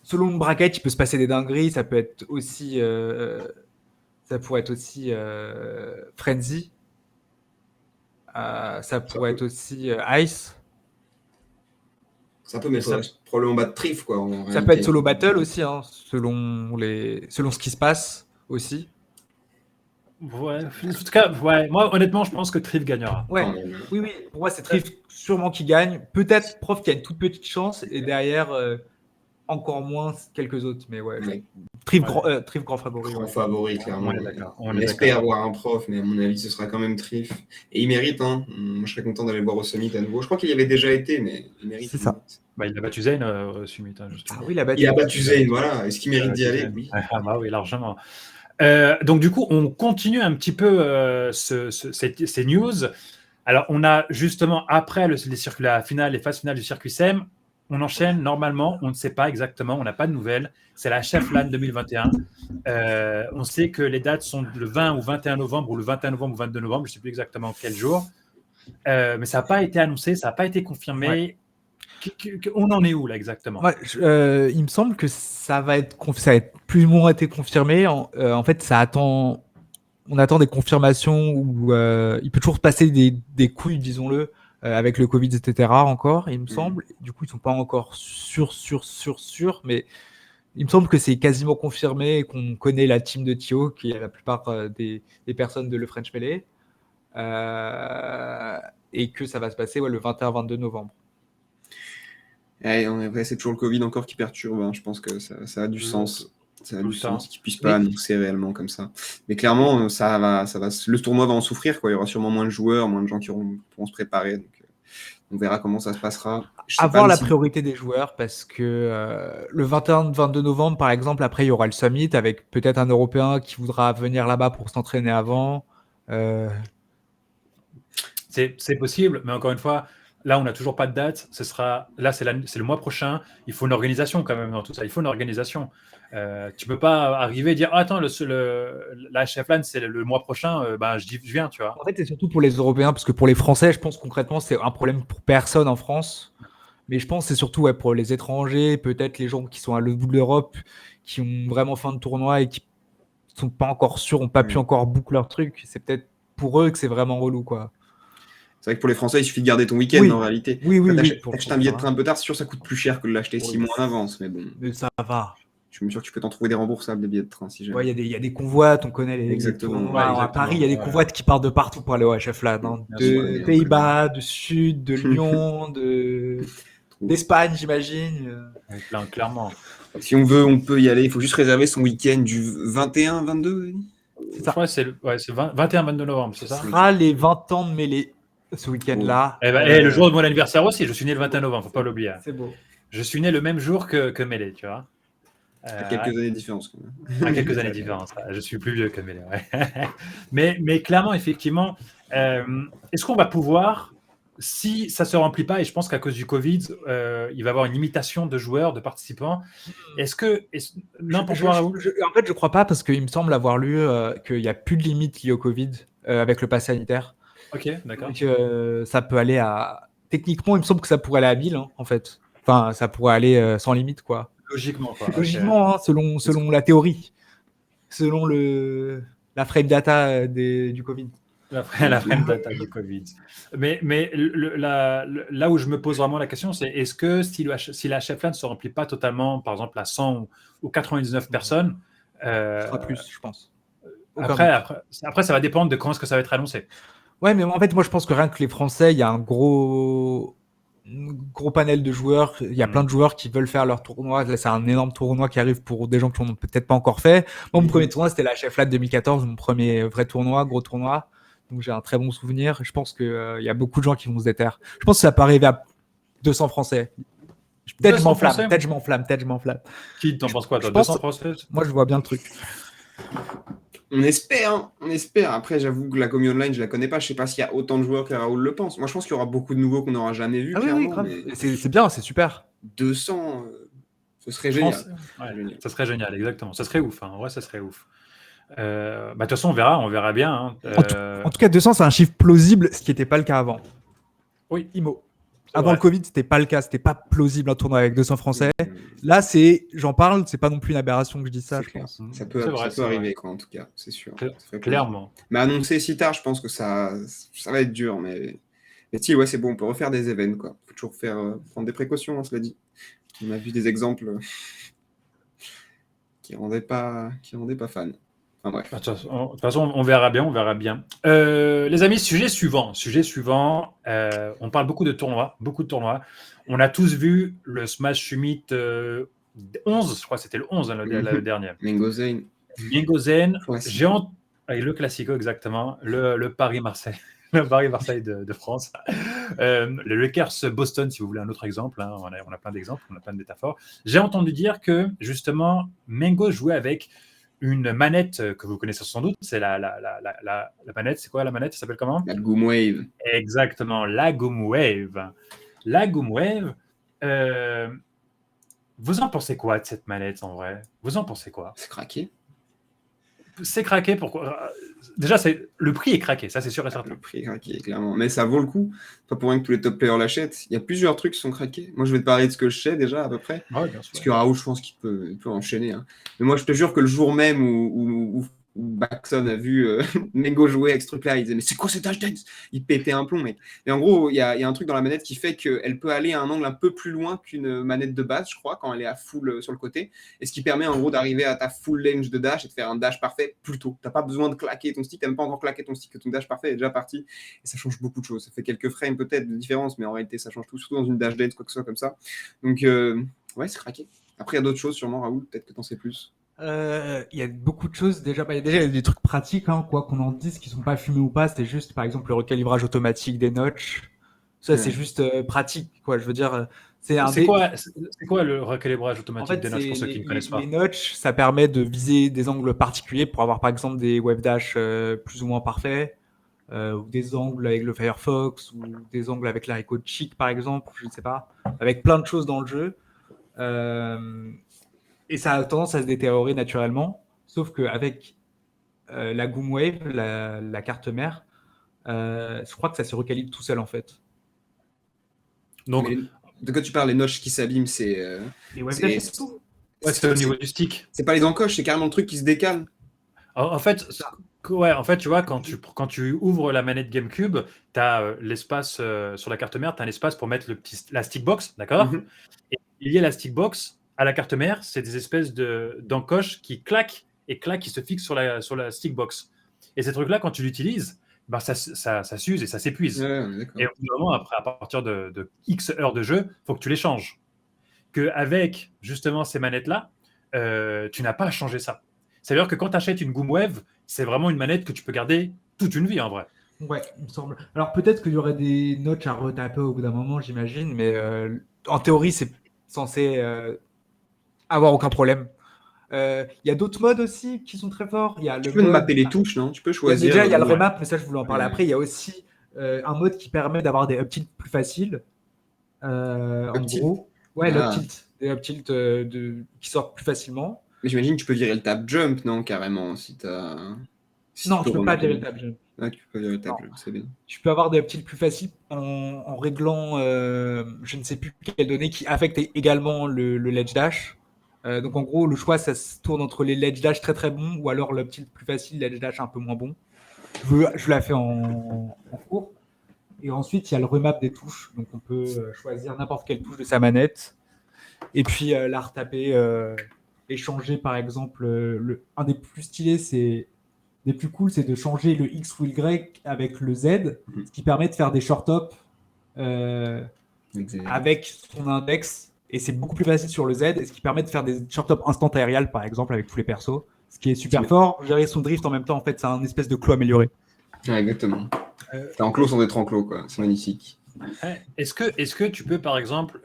selon le bracket, il peut se passer des dingueries. Ça peut être aussi, ça pourrait être aussi Frenzy. Ça pourrait être aussi Ice. Ça peut, mais probablement battre Trif, quoi. Ça peut être solo battle aussi, hein, selon ce qui se passe aussi. Ouais, en tout cas, ouais, moi, honnêtement, je pense que Triv gagnera. Ouais. Oui. Pour moi, c'est Trif sûrement qui gagne. Peut-être Prof qui a une toute petite chance et derrière, encore moins quelques autres. Mais ouais, Trif grand favori. Grand favori, clairement. On espère voir un Prof, mais à mon avis, ce sera quand même Trif. Et il mérite, hein. Moi, je serais content d'aller le voir au Summit à nouveau. Je crois qu'il y avait déjà été, mais il mérite. C'est ça. Il a battu Zane au Summit, justement. Ah oui, il a battu Zane, voilà. Est-ce qu'il mérite d'y aller? Oui. Ah bah oui, largement. Donc du coup, on continue un petit peu ces news. Alors, on a justement, après la finale, les phases finales du circuit SEM, on enchaîne normalement, on ne sait pas exactement, on n'a pas de nouvelles. C'est la Cheflan 2021. On sait que les dates sont le 20 ou 21 novembre, ou le 21 novembre ou 22 novembre, je ne sais plus exactement quel jour. Mais ça n'a pas été annoncé, ça n'a pas été confirmé. Ouais. On en est où là exactement? Ouais, il me semble que ça va être plus ou moins été confirmé. En fait, on attend des confirmations où il peut toujours passer des couilles, disons-le, avec le Covid, etc. encore, il me semble. Du coup, ils sont pas encore sûrs, mais il me semble que c'est quasiment confirmé et qu'on connaît la team de Thio, qui est la plupart des personnes de Le French Melee, et que ça va se passer le 21-22 novembre. Ouais, c'est toujours le Covid encore qui perturbe. Hein. Je pense que ça a du sens. Ça a Tout du le temps. sens qu'ils puissent pas annoncer réellement comme ça. Mais clairement, le tournoi va en souffrir, quoi. Il y aura sûrement moins de joueurs, moins de gens qui pourront se préparer. Donc, on verra comment ça se passera. Je sais pas Avoir la si- priorité des joueurs parce que le 21-22 novembre, par exemple, après, il y aura le summit avec peut-être un Européen qui voudra venir là-bas pour s'entraîner avant. C'est possible, mais encore une fois, là, on n'a toujours pas de date. Là, c'est le mois prochain. Il faut une organisation quand même dans tout ça. Il faut une organisation. Tu peux pas arriver et dire ah, attends, la HFLAN, c'est le mois prochain. Je viens, tu vois. En fait, c'est surtout pour les Européens parce que pour les Français, je pense concrètement, c'est un problème pour personne en France. Mais je pense que c'est surtout pour les étrangers, peut-être les gens qui sont à l'autre bout de l'Europe, qui ont vraiment faim de tournoi et qui sont pas encore sûrs, n'ont pas pu encore boucler leur truc. C'est peut-être pour eux que c'est vraiment relou, quoi. C'est vrai que pour les Français, il suffit de garder ton week-end Oui. en réalité. Oui. T'achètes un billet de train un peu tard, c'est sûr que ça coûte plus cher que de l'acheter 6 mois en avance. Mais bon, Mais ça va. je suis sûr que tu peux t'en trouver des remboursables, des billets de train si jamais. Ouais, il y a des convoites, on connaît les Exactement. tournois. Ouais, À Paris, il y a des convoites qui partent de partout pour aller au HFLAN. Bien De sûr. Pays-Bas, du Sud, de Lyon, d'Espagne, j'imagine. Clairement. Si on veut, on peut y aller. Il faut juste réserver son week-end du 21-22. Je crois que c'est le 21-22 novembre, c'est ça? Ce sera les 20 ans de mêlée ce week-end-là. Le jour de mon anniversaire aussi. Je suis né le 21 novembre, faut pas l'oublier. C'est beau. Je suis né le même jour que Mélé, tu vois. À quelques années de différence. Quand même. À quelques années de différence. Je suis plus vieux que Mélé. Ouais. mais clairement, effectivement, est-ce qu'on va pouvoir, si ça ne se remplit pas, et je pense qu'à cause du Covid, il va y avoir une limitation de joueurs, de participants, est-ce que. Non, pour toi, Raoul ? En fait, je crois pas parce qu'il me semble avoir lu qu'il n'y a plus de limite liée au Covid avec le pass sanitaire. Ok, d'accord. Donc, ça peut aller à. Techniquement, il me semble que ça pourrait aller à 1000, hein, en fait. Enfin, ça pourrait aller sans limite, quoi. Logiquement, quoi. Logiquement, hein, selon la théorie. Selon la frame data du Covid. La frame data du Covid. Mais là où je me pose vraiment la question, c'est est-ce que si la HFLAN ne se remplit pas totalement, par exemple à 100 ou 99 personnes, ce sera plus, je pense. Après, ça va dépendre de quand est-ce que ça va être annoncé. Ouais, mais en fait, moi, je pense que rien que les Français, il y a un gros panel de joueurs. Il y a plein de joueurs qui veulent faire leur tournoi. Là, c'est un énorme tournoi qui arrive pour des gens qui n'ont peut-être pas encore fait. Moi, mon premier tournoi, c'était la HFLAN 2014, mon premier vrai tournoi, gros tournoi. Donc, j'ai un très bon souvenir. Je pense qu'il y a beaucoup de gens qui vont se déterrer. Je pense que ça peut arriver à 200 Français. Peut-être je m'enflamme. Qui t'en pense quoi, toi? 200 Français? Moi, je vois bien le truc. On espère. Après, j'avoue que la commu online, je la connais pas. Je sais pas s'il y a autant de joueurs que Raoul le pense. Moi, je pense qu'il y aura beaucoup de nouveaux qu'on n'aura jamais vus. Ah oui, grave. Mais C'est bien, c'est super. 200, ce serait génial. Ouais, ça serait génial, exactement. Ça serait ouf. Hein. En vrai, ça serait ouf. De toute façon, on verra bien. Hein. En tout cas, 200, c'est un chiffre plausible, ce qui n'était pas le cas avant. Oui. IMO. Avant le Covid, c'était pas le cas, c'était pas plausible un tournoi avec 200 Français. Là, j'en parle, c'est pas non plus une aberration que je dis ça, je pense. Ça peut arriver, quoi, en tout cas, c'est sûr. Clairement. Mais annoncer si tard, je pense que ça va être dur. Mais si, ouais, c'est bon, on peut refaire des événements, quoi. Faut toujours prendre des précautions, hein, cela dit. On a vu des exemples qui rendaient pas fan. Enfin, bref. De toute façon, on verra bien. Les amis, sujet suivant. On parle beaucoup de tournois. On a tous vu le Smash Summit 11, je crois que c'était le 11, hein, le dernier. Mingo Zen. Avec le Classico, exactement. Le Paris-Marseille. Le Paris-Marseille de France. Le Lakers Boston, si vous voulez un autre exemple. Hein. On a plein d'exemples, on a plein de métaphores. J'ai entendu dire que, justement, Mengo jouait avec une manette que vous connaissez sans doute, c'est la manette. C'est quoi la manette? Ça s'appelle comment? La Goom Wave. Exactement, la Goom Wave. La Goom Wave. Vous en pensez quoi de cette manette en vrai? Vous en pensez quoi? C'est craqué. C'est craqué, pourquoi? Déjà, le prix est craqué, ça c'est sûr et certain. Le prix est craqué, clairement. Mais ça vaut le coup. Pas pour rien que tous les top players l'achètent. Il y a plusieurs trucs qui sont craqués. Moi, je vais te parler de ce que je sais déjà, à peu près. Ouais, bien sûr. Parce que Raoul, je pense qu'il peut enchaîner. Hein. Mais moi, je te jure que le jour même où Baxon a vu Mengo jouer avec ce truc-là, il disait « Mais c'est quoi cet dash dance ?» Il pétait un plomb, mec. Et en gros, il y a un truc dans la manette qui fait qu'elle peut aller à un angle un peu plus loin qu'une manette de base, je crois, quand elle est à full sur le côté. Et ce qui permet en gros d'arriver à ta full range de dash et de faire un dash parfait plus tôt. Tu n'as pas besoin de claquer ton stick, tu n'as même pas encore claqué ton stick, que ton dash parfait est déjà parti. Et ça change beaucoup de choses. Ça fait quelques frames peut-être de différence, mais en réalité, ça change tout, surtout dans une dash dance, quoi que ce soit comme ça. Donc, ouais, c'est craqué. Après, il y a d'autres choses, sûrement, Raoul, peut-être que tu en sais plus. Il y a beaucoup de choses déjà. Déjà, il y a des trucs pratiques, hein, quoi qu'on en dise, qui sont pas fumés ou pas. C'est juste, par exemple, le recalibrage automatique des notches. Ça, c'est Ouais. juste pratique, quoi. Je veux dire, c'est un C'est des. quoi, c'est quoi le recalibrage En automatique fait, des notches c'est pour ceux qui ne connaissent les pas? notches, ça permet de viser des angles particuliers pour avoir, par exemple, des wave dash plus ou moins parfaits, ou des angles avec le Firefox, ou des angles avec l'haricot chic, par exemple, je ne sais pas, avec plein de choses dans le jeu. Euh, et ça a tendance à se détériorer naturellement, sauf qu'avec la Goomwave, la carte mère, je crois que ça se recalibre tout seul en fait. Donc, Mais de quoi tu parles, les notches qui s'abîment, Et wave dash c'est et tout. ouais, c'est au niveau du stick. c'est pas les encoches, c'est carrément le truc qui se décale. En fait, ouais, en fait, tu vois, quand tu ouvres la manette GameCube, tu as l'espace sur la carte mère, tu as un espace pour mettre la stickbox, d'accord? Mhm. Et lié la stickbox à la carte mère, c'est des espèces d'encoches qui claquent et claquent, qui se fixent sur la stickbox. Et ces trucs-là, quand tu l'utilises, ben ça s'use et ça s'épuise. Ouais, on est d'accord. Et au bout d'un moment, après, à partir de X heures de jeu, il faut que tu les changes. Qu'avec justement ces manettes-là, tu n'as pas à changer ça. C'est-à-dire que quand tu achètes une Goomwave, c'est vraiment une manette que tu peux garder toute une vie en vrai. Ouais, il me semble. Alors peut-être qu'il y aurait des notches à retaper au bout d'un moment, j'imagine, mais En théorie, c'est censé avoir aucun problème. Il y a d'autres modes aussi qui sont très forts. Il y a Tu le peux mode. mapper les touches, non? Tu peux Il y a choisir. déjà, il y a le Ouais. remap, mais ça, je voulais en parler Ouais. après. Il y a aussi un mode qui permet d'avoir des up tilts plus faciles. En Up tilt. gros, ouais, l'up Ah. tilt, des up tilt qui sortent plus facilement. Mais j'imagine que tu peux virer le tap jump, non, carrément, si Non, tu peux peux pas remaper. virer le tap jump. Ah, tu peux virer le tap Non. jump, c'est bien. Tu peux avoir des up tilts plus faciles en réglant, je ne sais plus quelle donnée qui affecte également le ledge dash. Donc en gros, le choix, ça se tourne entre les ledge dash très très bons ou alors l'up tilt plus facile, ledge dash un peu moins bon. Je l'ai fait en cours. Et ensuite, il y a le remap des touches. Donc, on peut choisir n'importe quelle touche de sa manette et puis la retaper, échanger par exemple. Un des plus stylés, des plus cool, c'est de changer le X ou le Y avec le Z, ce qui permet de faire des short hops avec son index. Et c'est beaucoup plus facile sur le Z, et ce qui permet de faire des short hops instant aérial par exemple avec tous les persos. Ce qui est super fort. Gérer son drift en même temps, en fait, c'est un espèce de clos amélioré. Ouais, exactement. T'es enclos sans être enclos, quoi. C'est magnifique. Est-ce que tu peux, par exemple,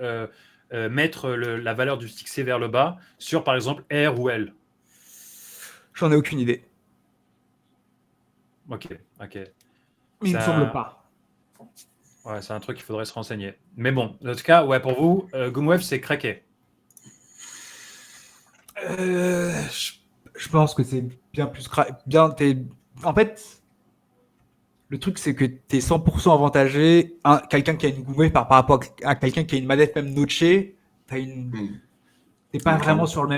mettre la valeur du stick C vers le bas sur, par exemple, R ou L? J'en ai aucune idée. Ok. Mais il ne me semble pas. Ouais, c'est un truc qu'il faudrait se renseigner. Mais bon, en tout cas, ouais, pour vous, Goomwave, c'est craqué. Je pense que c'est bien plus en fait, le truc, c'est que tu es 100% avantagé. Quelqu'un qui a une Goomwave par rapport à quelqu'un qui a une manette même notchée, t'es pas vraiment sur le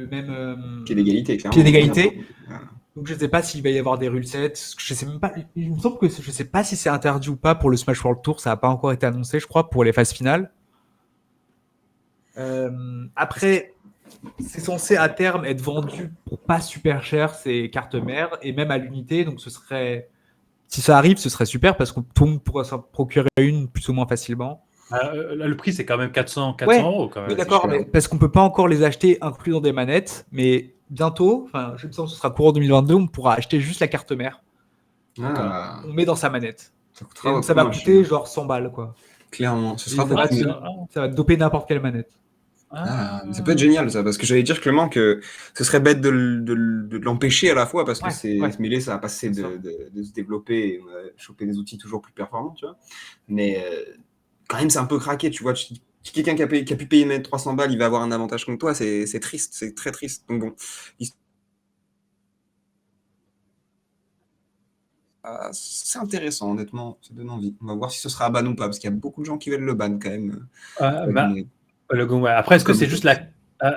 même pied d'égalité, clairement. Pied d'égalité. Donc je sais pas s'il va y avoir des rulesets. Je sais même pas. Il me semble que je sais pas si c'est interdit ou pas pour le Smash World Tour. Ça n'a pas encore été annoncé, je crois, pour les phases finales. Après, c'est censé à terme être vendu pour pas super cher ces cartes mères et même à l'unité. Donc ce serait, si ça arrive, ce serait super parce que tout le monde pourra s'en procurer une plus ou moins facilement. Là, le prix, c'est quand même 400 Ouais, euros. Quand même. Oui, d'accord, mais parce qu'on peut pas encore les acheter inclus dans des manettes, mais bientôt, enfin, je me sens que ce sera courant 2022, on pourra acheter juste la carte mère. On met dans sa manette. Ça va coûter genre 100 balles, quoi. Clairement, ce sera ça va te doper n'importe quelle manette. Ça peut être génial, ça, parce que j'allais dire Clément que ce serait bête de l'empêcher à la fois, parce que ce mêlé, ça va passer de se développer et choper des outils toujours plus performants, tu vois. Mais quand même, c'est un peu craqué, tu vois. Quelqu'un qui a pu payer une manette 300 balles, il va avoir un avantage contre toi, c'est triste, c'est très triste. Donc bon, c'est intéressant, honnêtement, ça donne envie. On va voir si ce sera ban ou pas, parce qu'il y a beaucoup de gens qui veulent le ban quand même. Après, est-ce que c'est juste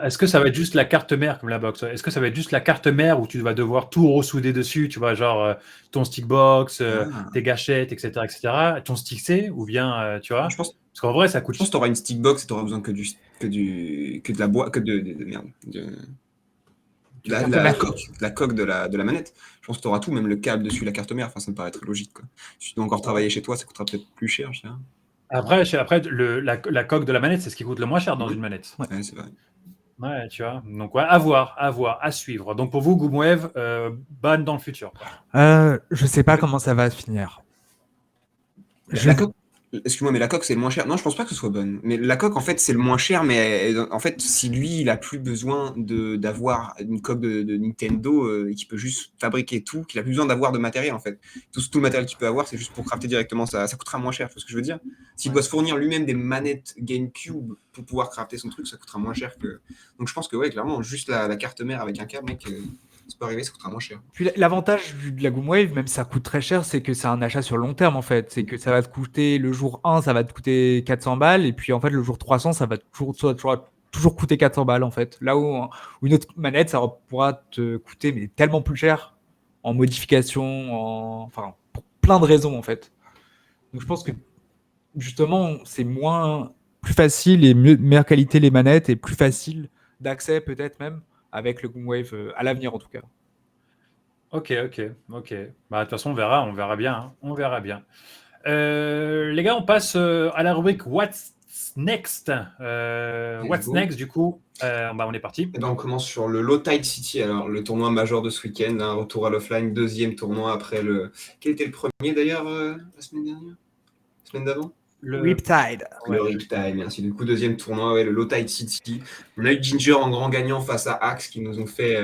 est-ce que ça va être juste la carte mère comme la box? Est-ce que ça va être juste la carte mère où tu vas devoir tout ressouder dessus, tu vois, genre ton stickbox, tes gâchettes, etc., ton stick C, ou bien, tu vois, parce qu'en vrai, ça coûte. Je pense que tu auras une stickbox et tu auras besoin que de la boîte, la coque de la manette. Je pense que tu auras tout, même le câble dessus, la carte mère. Enfin, ça me paraît très logique, quoi. Si tu dois encore travailler chez toi, ça coûtera peut-être plus cher, je dirais. Après la coque de la manette, c'est ce qui coûte le moins cher dans une manette. Ouais, c'est vrai. Ouais, tu vois. Donc, ouais, à voir, à suivre. Donc, pour vous, Goomwave, ban dans le futur, quoi. Je sais pas comment ça va se finir. Je- La coque, excuse-moi, mais la coque, c'est le moins cher. Non, je pense pas que ce soit bonne. Mais la coque, en fait, c'est le moins cher. Mais en fait, si lui, il a plus besoin d'avoir une coque de Nintendo et qu'il peut juste fabriquer tout, qu'il a plus besoin d'avoir de matériel, en fait. Tout le matériel qu'il peut avoir, c'est juste pour crafter directement. Ça coûtera moins cher, tu vois ce que je veux dire? S'il doit se fournir lui-même des manettes GameCube pour pouvoir crafter son truc, ça coûtera moins cher que. Donc, je pense que, ouais, clairement, juste la carte mère avec un câble, mec, ça peut arriver, ça coûtera moins cher. Puis l'avantage de la Goomwave, même si ça coûte très cher, c'est que c'est un achat sur long terme en fait. C'est que ça va te coûter le jour 1, ça va te coûter 400 balles, et puis en fait le jour 300, ça va toujours coûter 400 balles en fait. Là où une autre manette, ça pourra te coûter mais tellement plus cher en modification, enfin pour plein de raisons en fait. Donc je pense que justement c'est plus facile et meilleure qualité les manettes et plus facile d'accès peut-être même avec le Goomwave à l'avenir en tout cas. Ok. Bah, de toute façon, on verra bien, hein. On verra bien. Les gars, on passe à la rubrique What's Next. What's go. Next, du coup, bah, on est parti. Et ben on commence sur le Low Tide City, alors le tournoi majeur de ce week-end, un retour à l'offline, deuxième tournoi après le. Quel était le premier d'ailleurs la semaine dernière? La semaine d'avant? Riptide. Le Riptide, merci. Du coup, deuxième tournoi, ouais, le Low Tide City. On a eu Ginger en grand gagnant face à Axe qui nous ont fait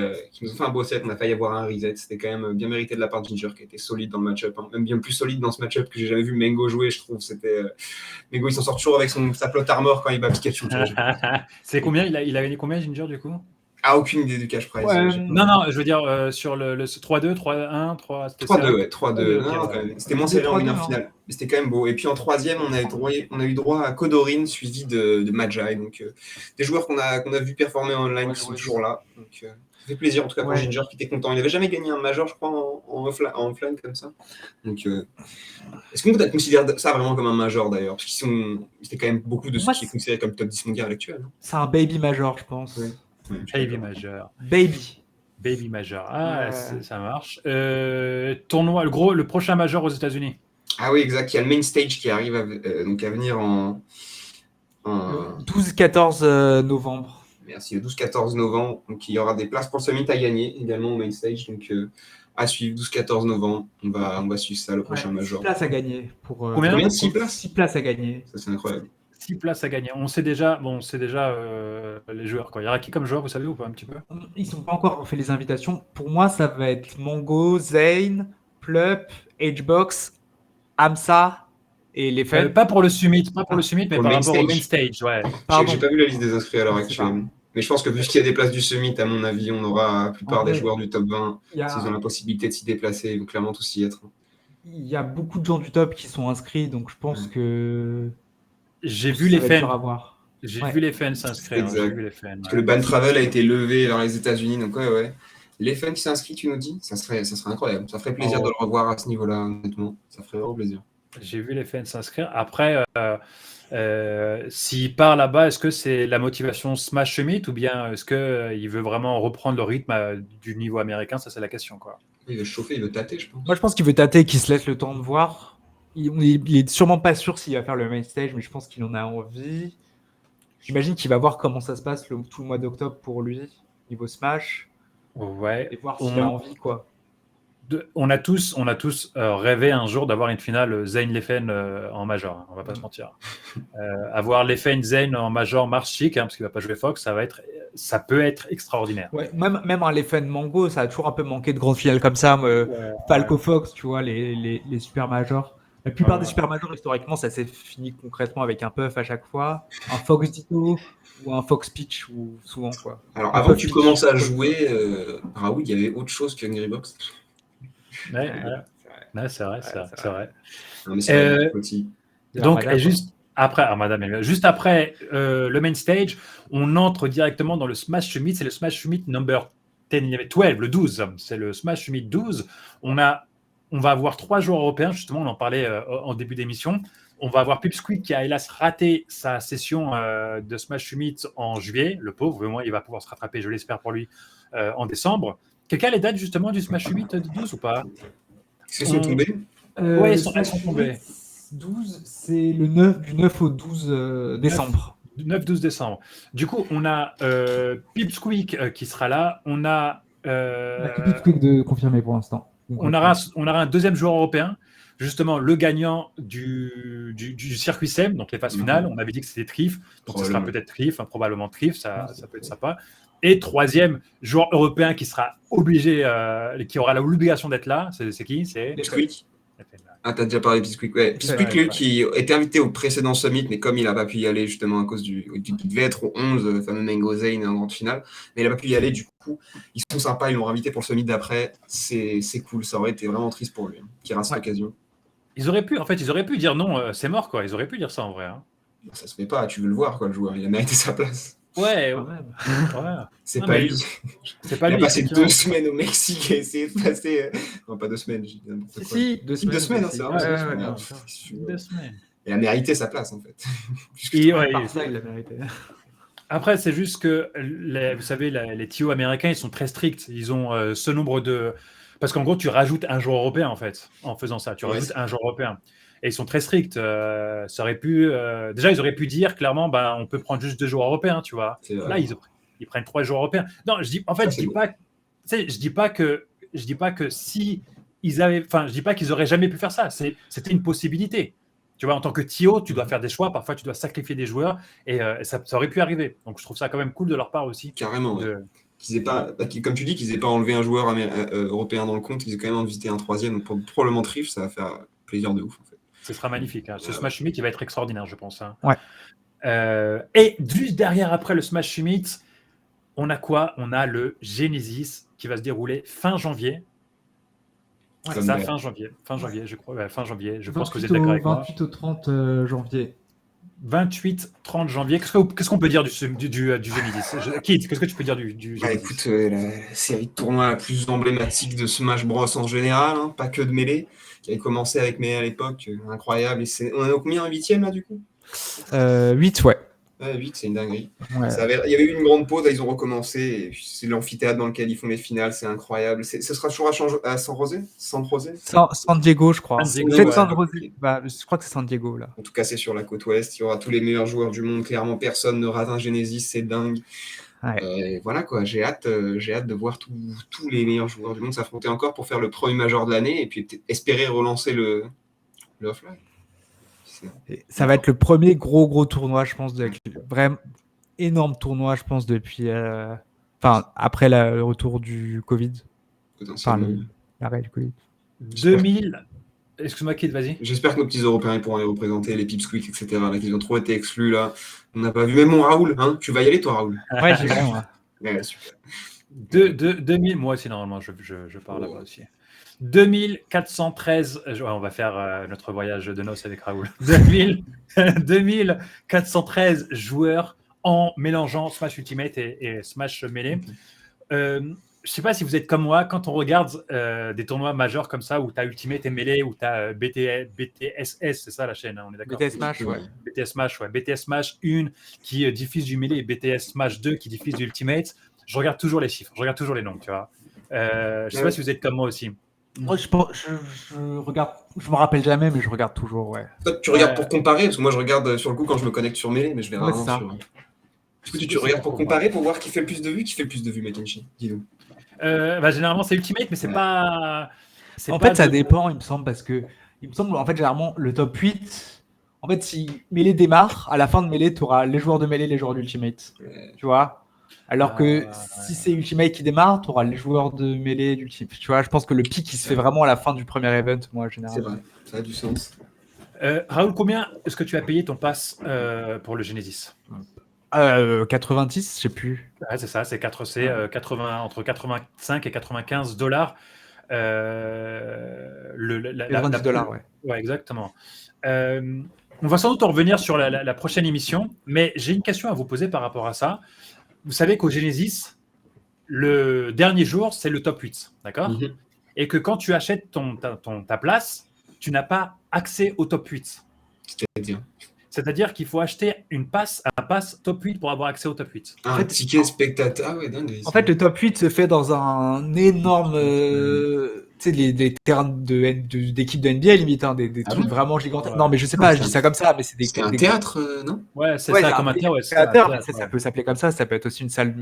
un beau set. On a failli avoir un reset. C'était quand même bien mérité de la part de Ginger qui a été solide dans le match-up, hein. Même bien plus solide dans ce match-up que j'ai jamais vu Mengo jouer, je trouve. Mengo, il s'en sort toujours avec sa plot armor quand il bat Pikachu. C'est combien il a gagné combien, Ginger, du coup? Ah, aucune idée du cash prize. Ouais, Non, je veux dire sur le 3-2, 3-1, 3... 3-2, ouais, 3-2. Okay, Non, ouais. quand même. C'était moins serré en 3-2, winner hein. final. Mais c'était quand même beau. Et puis en troisième, on a eu droit à Kodorin, suivi de Magi. Donc des joueurs qu'on a vu performer en online qui sont toujours là. Donc ça fait plaisir en tout cas pour Ouais. Ginger qui était content. Il n'avait jamais gagné un major, je crois, en offline comme ça. Donc est-ce qu'on considère ça vraiment comme un major d'ailleurs? Parce c'était quand même beaucoup de ceux Moi, qui est considéré comme top 10 mondial actuel. Hein. C'est un baby major, je pense. Ouais. Ouais, Baby Major. Baby. Major. Ouais. Ça marche. Tournoi, le prochain Major aux États-Unis. Ah oui, exact. Il y a le main stage qui arrive donc à venir en 12-14 novembre. Merci, le 12-14 novembre. Donc, il y aura des places pour le summit à gagner également au main stage. Donc, à suivre, 12-14 novembre. On va suivre ça, le prochain major. 6 places à gagner. Combien 6 places 6 places à gagner. Ça, c'est incroyable. 6 places à gagner. On sait déjà les joueurs, quoi. Il y aura qui comme joueur, vous savez ou pas un petit peu? Ils n'ont pas encore fait les invitations. Pour moi, ça va être Mongo, Zane, Plup, Hbox, Amsa et les fans. Pas pour le summit, mais Pour par le rapport main au main stage. Ouais. Pardon. J'ai pas vu la liste des inscrits à l'heure Je sais pas. actuelle. Mais je pense que puisqu'il y a des places du summit, à mon avis, on aura la plupart des joueurs du top 20. Il y a- S'ils ont la possibilité de s'y déplacer, ils vont clairement tous y être. Il y a beaucoup de gens du top qui sont inscrits, donc je pense que J'ai ça vu les va être dur à fans. voir. J'ai Ouais. vu les fans s'inscrire. Exact. J'ai vu les fans. Parce que le ban travel a été levé vers les États-Unis. Donc, ouais. Les fans qui s'inscrivent, tu nous dis, ça serait incroyable. Ça ferait plaisir de le revoir à ce niveau-là, honnêtement. Ça ferait vraiment plaisir. J'ai vu les fans s'inscrire. Après, s'il part là-bas, est-ce que c'est la motivation Smash Summit ou bien est-ce qu'il veut vraiment reprendre le rythme du niveau américain? Ça, c'est la question, quoi. Il veut chauffer, il veut tâter, je pense. Moi, je pense qu'il veut tâter, qu'il se laisse le temps de voir. Il est sûrement pas sûr s'il va faire le main stage, mais je pense qu'il en a envie. J'imagine qu'il va voir comment ça se passe tout le mois d'octobre pour lui, niveau Smash, Ouais. et voir s'il a envie, quoi. On a tous rêvé un jour d'avoir une finale Zane Leffen en major, hein, on va pas se mentir. Avoir Leffen Zane en major Mars Chic, hein, parce qu'il va pas jouer Fox, ça peut être extraordinaire. Ouais, même un Leffen Mango, ça a toujours un peu manqué de grandes finales comme ça. Falco Fox, tu vois, les super majors. La plupart des super majors, historiquement, ça s'est fini concrètement avec un puff à chaque fois, un Fox Ditto ou un Fox Pitch, ou souvent, quoi. Alors, avant que tu commences à jouer, Raoul, il y avait autre chose qu'Angry Box. Ouais, c'est vrai. Non, mais c'est vrai, Donc, juste après le main stage, on entre directement dans le Smash Summit. C'est le Smash Summit number 12, le 12. C'est le Smash Summit 12. On va avoir 3 joueurs européens, justement, on en parlait en début d'émission. On va avoir Pipsqueak qui a hélas raté sa session de Smash Summit en juillet. Le pauvre, moi, il va pouvoir se rattraper, je l'espère pour lui, en décembre. Quelqu'un a les dates justement du Smash Summit 12 ou pas? Ils sont tombés? Ouais, elles sont tombées. 12, c'est du 9 au 12 décembre. 9-12 décembre. Du coup, on a Pipsqueak qui sera là. On a, On a que Pipsqueak de confirmer pour l'instant. on aura un deuxième joueur européen, justement le gagnant du circuit SEM, donc les phases finales. On avait dit que c'était Trif, donc ce sera peut-être Trif, probablement Trif, ça peut être sympa. Et troisième joueur européen qui sera obligé, qui aura l'obligation d'être là, c'est qui? C'est Pipsqueak. Ah, t'as déjà parlé de Pipsqueak. Ouais. Pipsqueak, lui, qui était invité au précédent summit, mais comme il n'a pas pu y aller justement à cause il devait être au 11, le fameux Mango Zane en grande finale, mais il n'a pas pu y aller, du coup, ils sont sympas, ils l'ont invité pour le summit d'après, c'est cool, ça aurait été vraiment triste pour lui, qu'il rate cette occasion. Ils auraient pu dire non, c'est mort, quoi. Ils auraient pu dire ça en vrai. Hein. Ça se fait pas, tu veux le voir, quoi, le joueur, il a mérité sa place. Ouais. C'est pas lui. C'est pas il lui. a passé 2 semaines au Mexique et essayé de passer. Non, pas 2 semaines, j'ai dit n'importe quoi. Si, 2 semaines. 2 semaines, c'est vrai. 2 semaines. Il a mérité sa place, en fait. Il a mérité. Après, c'est juste que, vous savez, les TO américains, ils sont très stricts. Ils ont ce nombre de... Parce qu'en gros, tu rajoutes un joueur européen, en fait, en faisant ça. Tu rajoutes un joueur européen. Et ils sont très stricts. Ça aurait pu... Déjà, ils auraient pu dire, clairement, on peut prendre juste 2 joueurs européens, tu vois. Là, ils prennent 3 joueurs européens. Non, je dis pas que si ils avaient... Enfin, je dis pas qu'ils auraient jamais pu faire ça. C'était une possibilité. Tu vois, en tant que TO, tu dois faire des choix. Parfois, tu dois sacrifier des joueurs. Et ça aurait pu arriver. Donc, je trouve ça quand même cool de leur part aussi. Carrément, qu'ils aient pas, comme tu dis, qu'ils n'aient pas enlevé un joueur européen dans le compte. Ils aient quand même invité un 3e. Donc, probablement Trif, ça va faire plaisir de ouf, en fait. Ce sera magnifique. Hein. Ce Smash Summit, il va être extraordinaire, je pense. Hein. Ouais. Et juste derrière, après le Smash Summit, on a quoi? On a le Genesis qui va se dérouler fin janvier. Ouais, c'est ça, fin janvier, je crois. Fin janvier, je pense que vous êtes d'accord avec moi. 28 au 30 janvier. 28-30 janvier. Qu'est-ce qu'on peut dire du Genesis? Kid, qu'est-ce que tu peux dire du Genesis? Écoute, la série de tournois la plus emblématique de Smash Bros en général, hein, pas que de Melee, qui avait commencé avec Melee à l'époque, incroyable. Et on est au combien, 8e là du coup? 8, ouais. 8, c'est une dinguerie. Ouais. Il y avait eu une grande pause, là, ils ont recommencé. Et c'est l'amphithéâtre dans lequel ils font les finales, c'est incroyable. Ce sera toujours à San José? San Diego, je crois. San Diego, Peut-être San José. Je crois que c'est San Diego, là. En tout cas, c'est sur la côte ouest. Il y aura tous les meilleurs joueurs du monde. Clairement, personne ne rate un Genesis, c'est dingue. Ouais. Voilà quoi, j'ai hâte de voir tous les meilleurs joueurs du monde s'affronter encore pour faire le premier major de l'année et puis espérer relancer le offline. Ça va être le premier gros tournoi, je pense, vraiment énorme tournoi, je pense, depuis. Après le retour du Covid. L'arrêt du Covid. 2000. Excuse-moi, Kid, vas-y. J'espère que nos petits Européens ils pourront les représenter, les Pipsqueak, etc. Là, qui ont trop été exclus là. On n'a pas vu. Même mon Raoul, hein. Tu vas y aller, toi, Raoul? Ouais, j'y vais, moi. Ouais, super. 2000, moi aussi, normalement, je pars là-bas aussi. 2413, on va faire notre voyage de noces avec Raoul. 2413 joueurs en mélangeant Smash Ultimate et Smash Melee. Je ne sais pas si vous êtes comme moi, quand on regarde des tournois majeurs comme ça, où tu as Ultimate et Melee, où tu as BTSS, c'est ça la chaîne, hein, on est d'accord? BTS Smash, ouais. BTS Smash, ouais. BTS Smash 1 qui diffuse du Melee et BTS Smash 2 qui diffuse du Ultimate. Je regarde toujours les chiffres, je regarde toujours les noms, tu vois. Je ne sais pas si vous êtes comme moi aussi. Moi, je regarde, je me rappelle jamais, mais je regarde toujours, ouais. Toi, tu regardes pour comparer, parce que moi je regarde sur le coup quand je me connecte sur Melee, mais je vais rarement sur. Du coup, tu regardes pour comparer, pour voir qui fait le plus de vues, Makenshi? Dis-nous. Généralement, c'est Ultimate, mais c'est pas. En fait, ça dépend, il me semble, parce que il me semble, en fait, généralement, le top 8. En fait, si Melee démarre, à la fin de Melee, tu auras les joueurs de Melee, les joueurs d'Ultimate. Tu vois? Alors que si c'est Ultimate qui démarre, tu auras les joueurs de Melee d'Ultimate. Tu vois, je pense que le pic, il se fait vraiment à la fin du premier event, moi, généralement. C'est vrai, ça a du sens. Raoul, combien est-ce que tu as payé ton pass pour le Genesis? 90, je sais plus. Ouais, c'est ça, c'est 80, entre 85 et 95 dollars. $90, ouais. Ouais, exactement. On va sans doute en revenir sur la prochaine émission, mais j'ai une question à vous poser par rapport à ça. Vous savez qu'au Genesis, le dernier jour, c'est le top 8, d'accord? Et que quand tu achètes ta place, tu n'as pas accès au top 8. C'est-à-dire qu'il faut acheter un pass top 8 pour avoir accès au top 8. Un ticket spectateur. Ah ouais, dingue. En fait, le top 8 se fait dans un énorme sais, les terrains d'équipes de NBA limite, hein, des Ah trucs bon vraiment gigantesques. Ouais. Non, mais je sais Non, pas, c'est je dis un- ça comme ça, mais c'est C'était un théâtre, non? Ouais, c'est Ouais, ça, c'est comme un théâtre. Ouais, c'est un théâtre, mais théâtre, tu sais, ça ouais. peut s'appeler comme ça peut être aussi une salle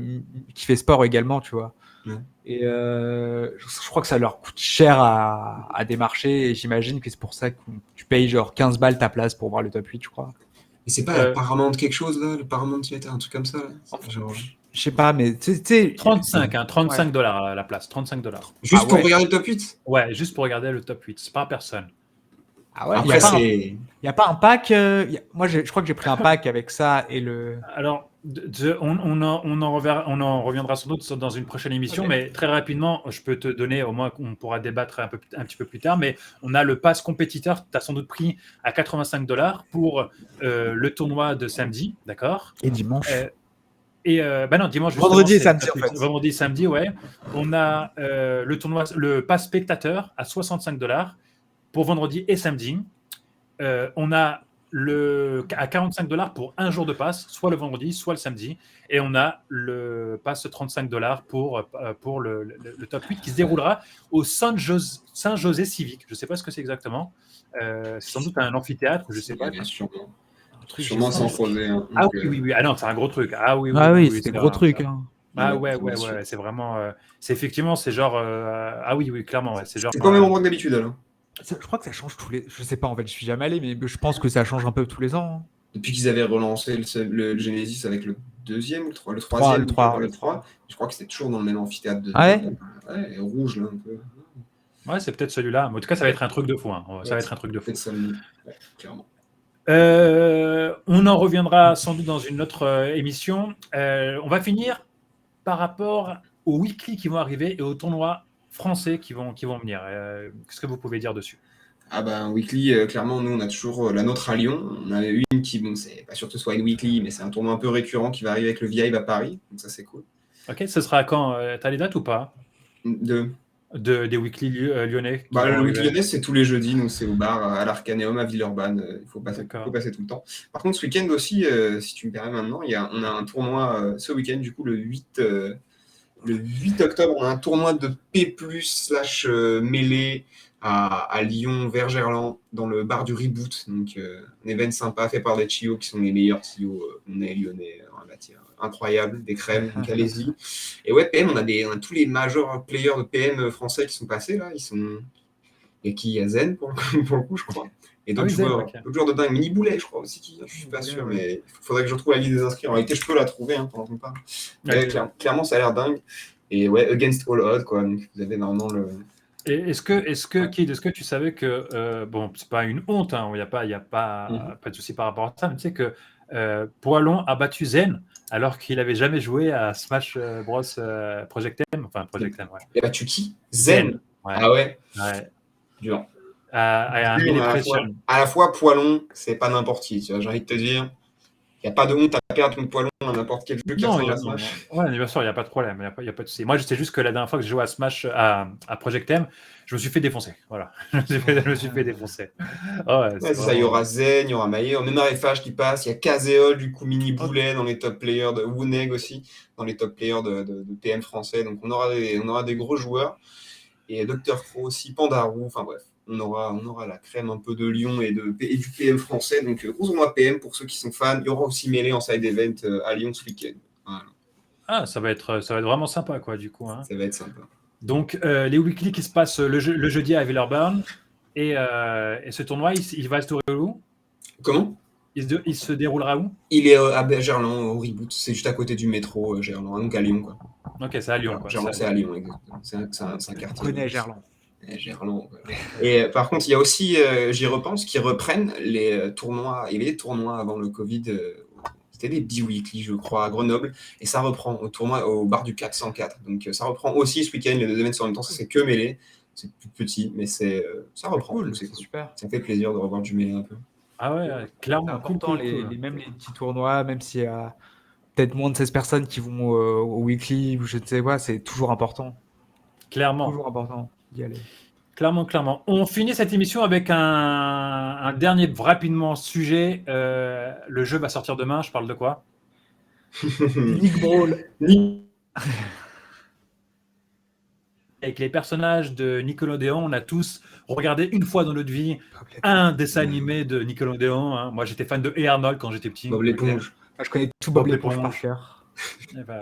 qui fait sport également, tu vois. Ouais. Et je crois que ça leur coûte cher à démarcher, et j'imagine que c'est pour ça que tu payes genre 15 balles ta place pour voir le top 8, je crois. Et c'est pas la Euh, Paramount quelque chose, là? Le Paramount Theater, un truc comme ça, là? Enfin, Genre... je sais pas, mais tu sais, 35, hein, 35 ouais. dollars la place, 35 dollars. Juste Ah pour ouais. regarder le top 8? Ouais, juste pour regarder le top 8, c'est pas personne. Ah ouais, Après, c'est... y a pas un pack. Moi, je crois que j'ai pris un pack avec ça et le. Alors, on en reviendra sans doute dans une prochaine émission, Ok. mais très rapidement, je peux te donner, au moins on pourra débattre un petit peu plus tard, mais on a le pass compétiteur, tu as sans doute pris à 85 dollars pour le tournoi de samedi, d'accord? Et dimanche. Bah non, dimanche, justement, Vendredi et c'est samedi, le en top 8. fait. Vendredi et samedi, ouais. On a le tournoi, le pass spectateur à 65 dollars pour vendredi et samedi. On a à 45 dollars pour un jour de passe, soit le vendredi, soit le samedi. Et on a le pass 35 dollars pour le top 8 qui se déroulera au Saint-José Civique. Je ne sais pas ce que c'est exactement. C'est sans doute un amphithéâtre, je ne sais pas. Bien sûrement. Truc Sûrement sans creuser. Hein. Ah Donc, oui, oui, oui. Ah non, c'est un gros truc. Ah oui, oui, Ah oui, oui, oui, c'était c'est gros un- truc. Hein. Ah la ouais, ouais, confirmation. ouais. C'est vraiment. C'est effectivement, c'est genre. Ah oui, oui, clairement. Ouais, c'est genre. C'est pas au même endroit que d'habitude, alors. Je crois que ça change tous les. Je sais pas, en fait, je suis jamais allé, mais je pense que ça change un peu tous les ans. Hein. Depuis qu'ils avaient relancé le Genesis avec le deuxième ou le troisième, Le 3. le 3, je crois que c'était toujours dans le même amphithéâtre de Ah ouais ouais, et rouge, là, un peu. Ouais, c'est peut-être celui-là. Mais en tout cas, ça va être un truc de fou. Hein. Ça va être un truc de fou. Peut-être ça, ouais, clairement. On en reviendra sans doute dans une autre émission. On va finir par rapport aux weekly qui vont arriver et aux tournois français qui vont venir. Qu'est-ce que vous pouvez dire dessus? Ah ben, weekly, clairement, nous, on a toujours la nôtre à Lyon. On a une qui, bon, c'est pas sûr que ce soit une weekly, mais c'est un tournoi un peu récurrent qui va arriver avec le Vibe à Paris. Donc ça, c'est cool. Ok, ce sera quand? T'as les dates ou pas? Des weekly lyonnais qui Bah, vont le arriver. week-end, c'est tous les jeudis, donc c'est au bar à l'Arcanéum à Villeurbanne. Il faut passer tout le temps. Par contre, ce week-end aussi, si tu me permets maintenant, on a un tournoi ce week-end, du coup, le 8 octobre, on a un tournoi de P+, / mêlée à Lyon, vers Gerland, dans le bar du Reboot. Donc, un event sympa fait par des Chio qui sont les meilleurs Chio qu'on ait lyonnais en matière. Incroyable, des crèmes, donc allez-y. Et ouais, PM, on a tous les major players de PM français qui sont passés là. Et qui y a Zen pour le coup, je crois. Et d'autres joueurs de dingue. Mini Boulet, je crois aussi, je suis pas sûr, mais il faudrait que je retrouve la liste des inscrits. En réalité, je peux la trouver pendant qu'on parle. Mais clairement, ça a l'air dingue. Et ouais, against all odds, quoi. Donc, vous avez normalement le. Et est-ce que tu savais que, bon, c'est pas une honte, hein, il n'y a pas de souci par rapport à ça, mais tu sais que Poilon a battu Zen alors qu'il n'avait jamais joué à Smash Bros Project M, enfin Project M, ouais. Il a battu qui? Zen. Ouais. Ah ouais. Dur. À la fois, Poilon, c'est pas n'importe qui, tu vois, j'ai envie de te dire. Il n'y a pas de honte à perdre contre Poilon à n'importe quel jeu qui ressemble à Smash. Ouais, bien sûr, il n'y a pas de problème. Il y a pas de souci. Moi, je sais juste que la dernière fois que j'ai joué à Smash, à Project M, je me suis fait défoncer. Voilà. Je me suis fait défoncer. Oh, ouais, c'est ça, il y aura Zen, il y aura Maillé, même RFH qui passe, il y a Kazéol, du coup, Mini Boulet dans les top players, de Wuneg aussi, dans les top players de PM français. Donc, on aura des gros joueurs. Et Dr. Crow aussi, Pandarou, enfin bref. On aura la crème un peu de Lyon et du PM français. Donc, gros tournoi PM pour ceux qui sont fans. Il y aura aussi mêlé en side event à Lyon ce week-end. Voilà. Ah, ça va être vraiment sympa, quoi, du coup. Hein. Ça va être sympa. Donc, les weekly qui se passent le jeudi à Villeurbanne. Et ce tournoi, il va se dérouler où? Comment? Il se déroulera où? Il est à Gerland, au Reboot. C'est juste à côté du métro Gerland, donc à Lyon, quoi. Ok, c'est à Lyon, quoi. Gerland, c'est à Lyon, exactement. C'est un quartier. On connaît Gerland. Gerland. Et par contre, il y a aussi, j'y repense, qui reprennent les tournois. Il y avait des tournois avant le Covid. C'était des bi-weekly, je crois, à Grenoble. Et ça reprend au bar du 404. Donc ça reprend aussi ce week-end. Les deux événements en même temps, ça c'est que mêlé. C'est plus petit, mais ça reprend. Cool, donc c'est super. Ça fait plaisir de revoir du mêlé un peu. Ah ouais, clairement. C'est important, cool. même les petits tournois, même s'il y a peut-être moins de 16 personnes qui vont au weekly, ou je ne sais pas, c'est toujours important. Clairement. Toujours important d'y aller. Clairement. On finit cette émission avec un dernier rapidement sujet. Le jeu va sortir demain. Je parle de quoi? Nick Brawl. avec les personnages de Nickelodeon. On a tous regardé une fois dans notre vie un dessin animé de Nickelodeon. Hein. Moi, j'étais fan de Hey Arnold quand j'étais petit. Bob l'éponge. Moi, je connais tout Bob Bob l'éponge l'éponge. par cœur. Et voilà.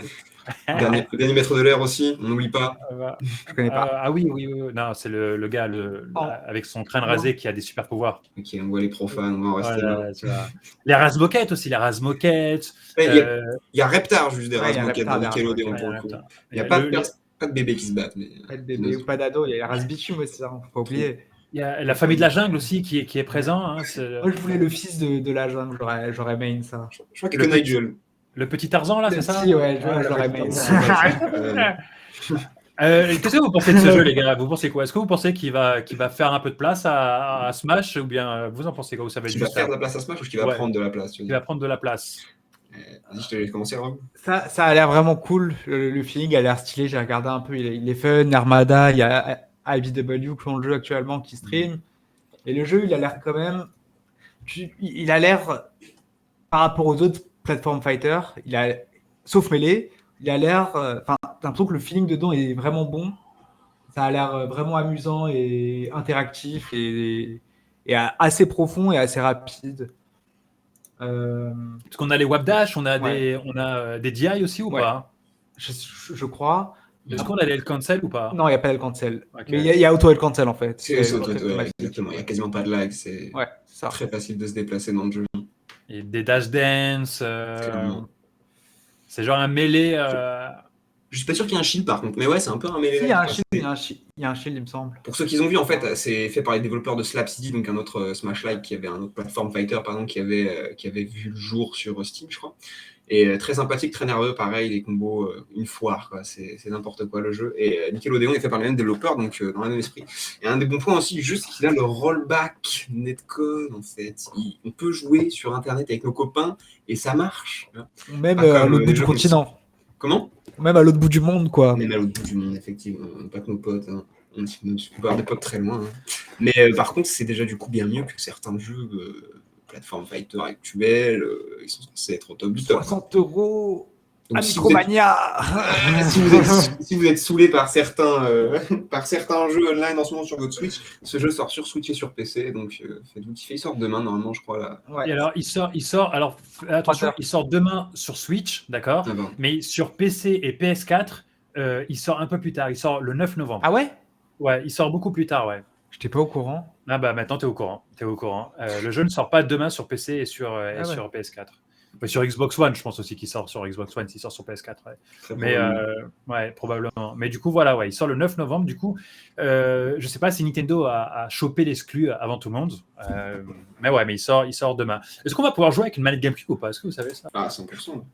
Dernier maître de l'air aussi, on n'oublie pas. Voilà. Je connais pas. Ah oui, oui, oui, oui. Non, c'est le gars Oh. avec son crâne rasé qui a des super pouvoirs. Ok, on voit les profanes, on va en rester là. Voilà, tu vois. Les Razmoquettes aussi, les Razmoquettes. Il y a Reptar juste des Ouais, il y a Razmoquettes Reptar, dans des Nickelodeon Ouais, pour le coup. attends. Il n'y a pas Le- de bébés qui se battent. Mais... Pas de bébé ou pas d'ado, il y a la race bitume aussi, hein, faut pas oublier. Il y a la famille de la jungle aussi qui est présent. Hein, c'est Moi, je voulais le fils de la jungle, j'aurais main ça. Je crois qu'il y a que Le Nigel. le petit Tarzan, là, c'est ça? Si, ouais, Ah, j'aurais la main petite ça. Qu'est-ce que vous pensez de ce jeu, les gars? Vous pensez quoi? Est-ce que vous pensez qu'il va faire un peu de place à Smash ou bien vous en pensez quoi? Ou ça va être Qui va juste faire de la place à Smash ou qui va Ouais. prendre de la place, tu veux il dire. va prendre de la place? Vas-y, je te laisse commencer, Rob. Ça a l'air vraiment cool, le feeling a l'air stylé, j'ai regardé un peu, il est fun, Armada, il y a IBW qui ont le jeu actuellement qui stream, et le jeu il a l'air quand même, il a l'air, par rapport aux autres platform fighters, sauf Melee, il a l'air, enfin, t'as l'impression que le feeling dedans est vraiment bon, ça a l'air vraiment amusant et interactif et assez profond et assez rapide. Parce qu'on a les Wapdash, on a des DI aussi ou Ouais. pas? Je crois. Est-ce qu'on a les cancel ou pas? Non, il n'y a pas de cancel. Ok. Mais il y a auto cancel en fait. C'est automatique. exactement. Il n'y a quasiment pas de lag. C'est Ouais, c'est ça. très facile de se déplacer dans le jeu. Et des dash dance. Clairement. C'est genre un mêlé. Je suis pas sûr qu'il y ait un shield par contre. Mais ouais, c'est un peu un mêlée. Si, il y a un shield, il y a un shield, il me semble. Pour ceux qui ont vu, en fait, c'est fait par les développeurs de Slap City, donc un autre Smash-like qui avait un autre platform fighter, pardon, qui avait vu le jour sur Steam, je crois. Et très sympathique, très nerveux, pareil, les combos, une foire, quoi. C'est n'importe quoi le jeu. Et Nickelodeon est fait par les mêmes développeurs, donc dans le même esprit. Et un des bons points aussi, juste qu'il a le rollback netcode, en fait. On peut jouer sur Internet avec nos copains et ça marche. Même Ah, à comme l'autre bout les du jeux continent. Comment? Même à l'autre bout du monde, quoi. On est à l'autre bout du monde, effectivement. Pas que nos potes. Hein. On peut avoir des potes très loin. Hein. Mais par contre, c'est déjà du coup bien mieux que certains jeux plateforme fighter actuels. Ils sont censés être au top du top. 60 € Donc, à si vous êtes- Micromania. si vous êtes saoulé par certains jeux online en ce moment sur votre Switch, ce jeu sort sur Switch et sur PC. Donc faites-vous kiffer. Il sort demain, normalement, je crois. Là. Ouais. Et alors, il sort. Alors, attention, heures. il sort demain sur Switch, d'accord? Ah bon. Mais sur PC et PS4, il sort un peu plus tard. Il sort le 9 novembre. Ah ouais? Ouais, il sort beaucoup plus tard, ouais. J'étais pas au courant. Ah bah maintenant, t'es au courant. Le jeu ne sort pas demain sur PC et sur PS4. Ouais, sur Xbox One, je pense aussi qu'il sort sur Xbox One, s'il sort sur PS4. Ouais. Très Mais probablement. ouais, probablement. Mais du coup, voilà, ouais, il sort le 9 novembre. Du coup, je sais pas si Nintendo a chopé l'exclu avant tout le monde. Mais ouais, mais il sort demain. Est-ce qu'on va pouvoir jouer avec une manette GameCube ou pas? Est-ce que vous savez ça? Ah, 100%.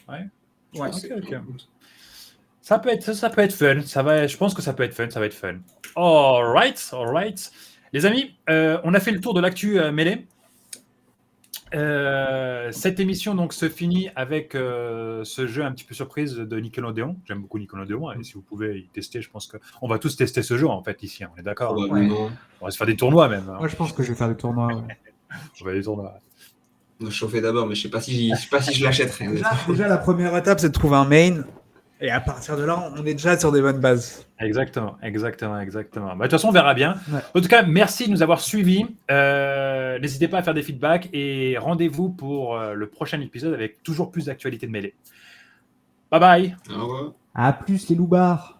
Ouais. Je Ouais, pense que ok. c'est- Ça peut être fun. Je pense que ça peut être fun. All right. Les amis, on a fait le tour de l'actu mêlée. Cette émission donc se finit avec ce jeu un petit peu surprise de Nickelodeon. J'aime beaucoup Nickelodeon et si vous pouvez y tester, je pense qu'on va tous tester ce jeu en fait ici. On est d'accord. Hein. Probablement. On va se faire des tournois même. Hein. Moi, je pense que je vais faire des tournois. Ouais. On va faire des tournois. On va chauffer d'abord, mais je sais pas si je l'achèterai. Déjà, la première étape, c'est de trouver un main. Et à partir de là, on est déjà sur des bonnes bases. Exactement. Bah, de toute façon, on verra bien. Ouais. En tout cas, merci de nous avoir suivis. N'hésitez pas à faire des feedbacks et rendez-vous pour le prochain épisode avec toujours plus d'actualités de mêlée. Bye bye. Au revoir. À plus, les loupards.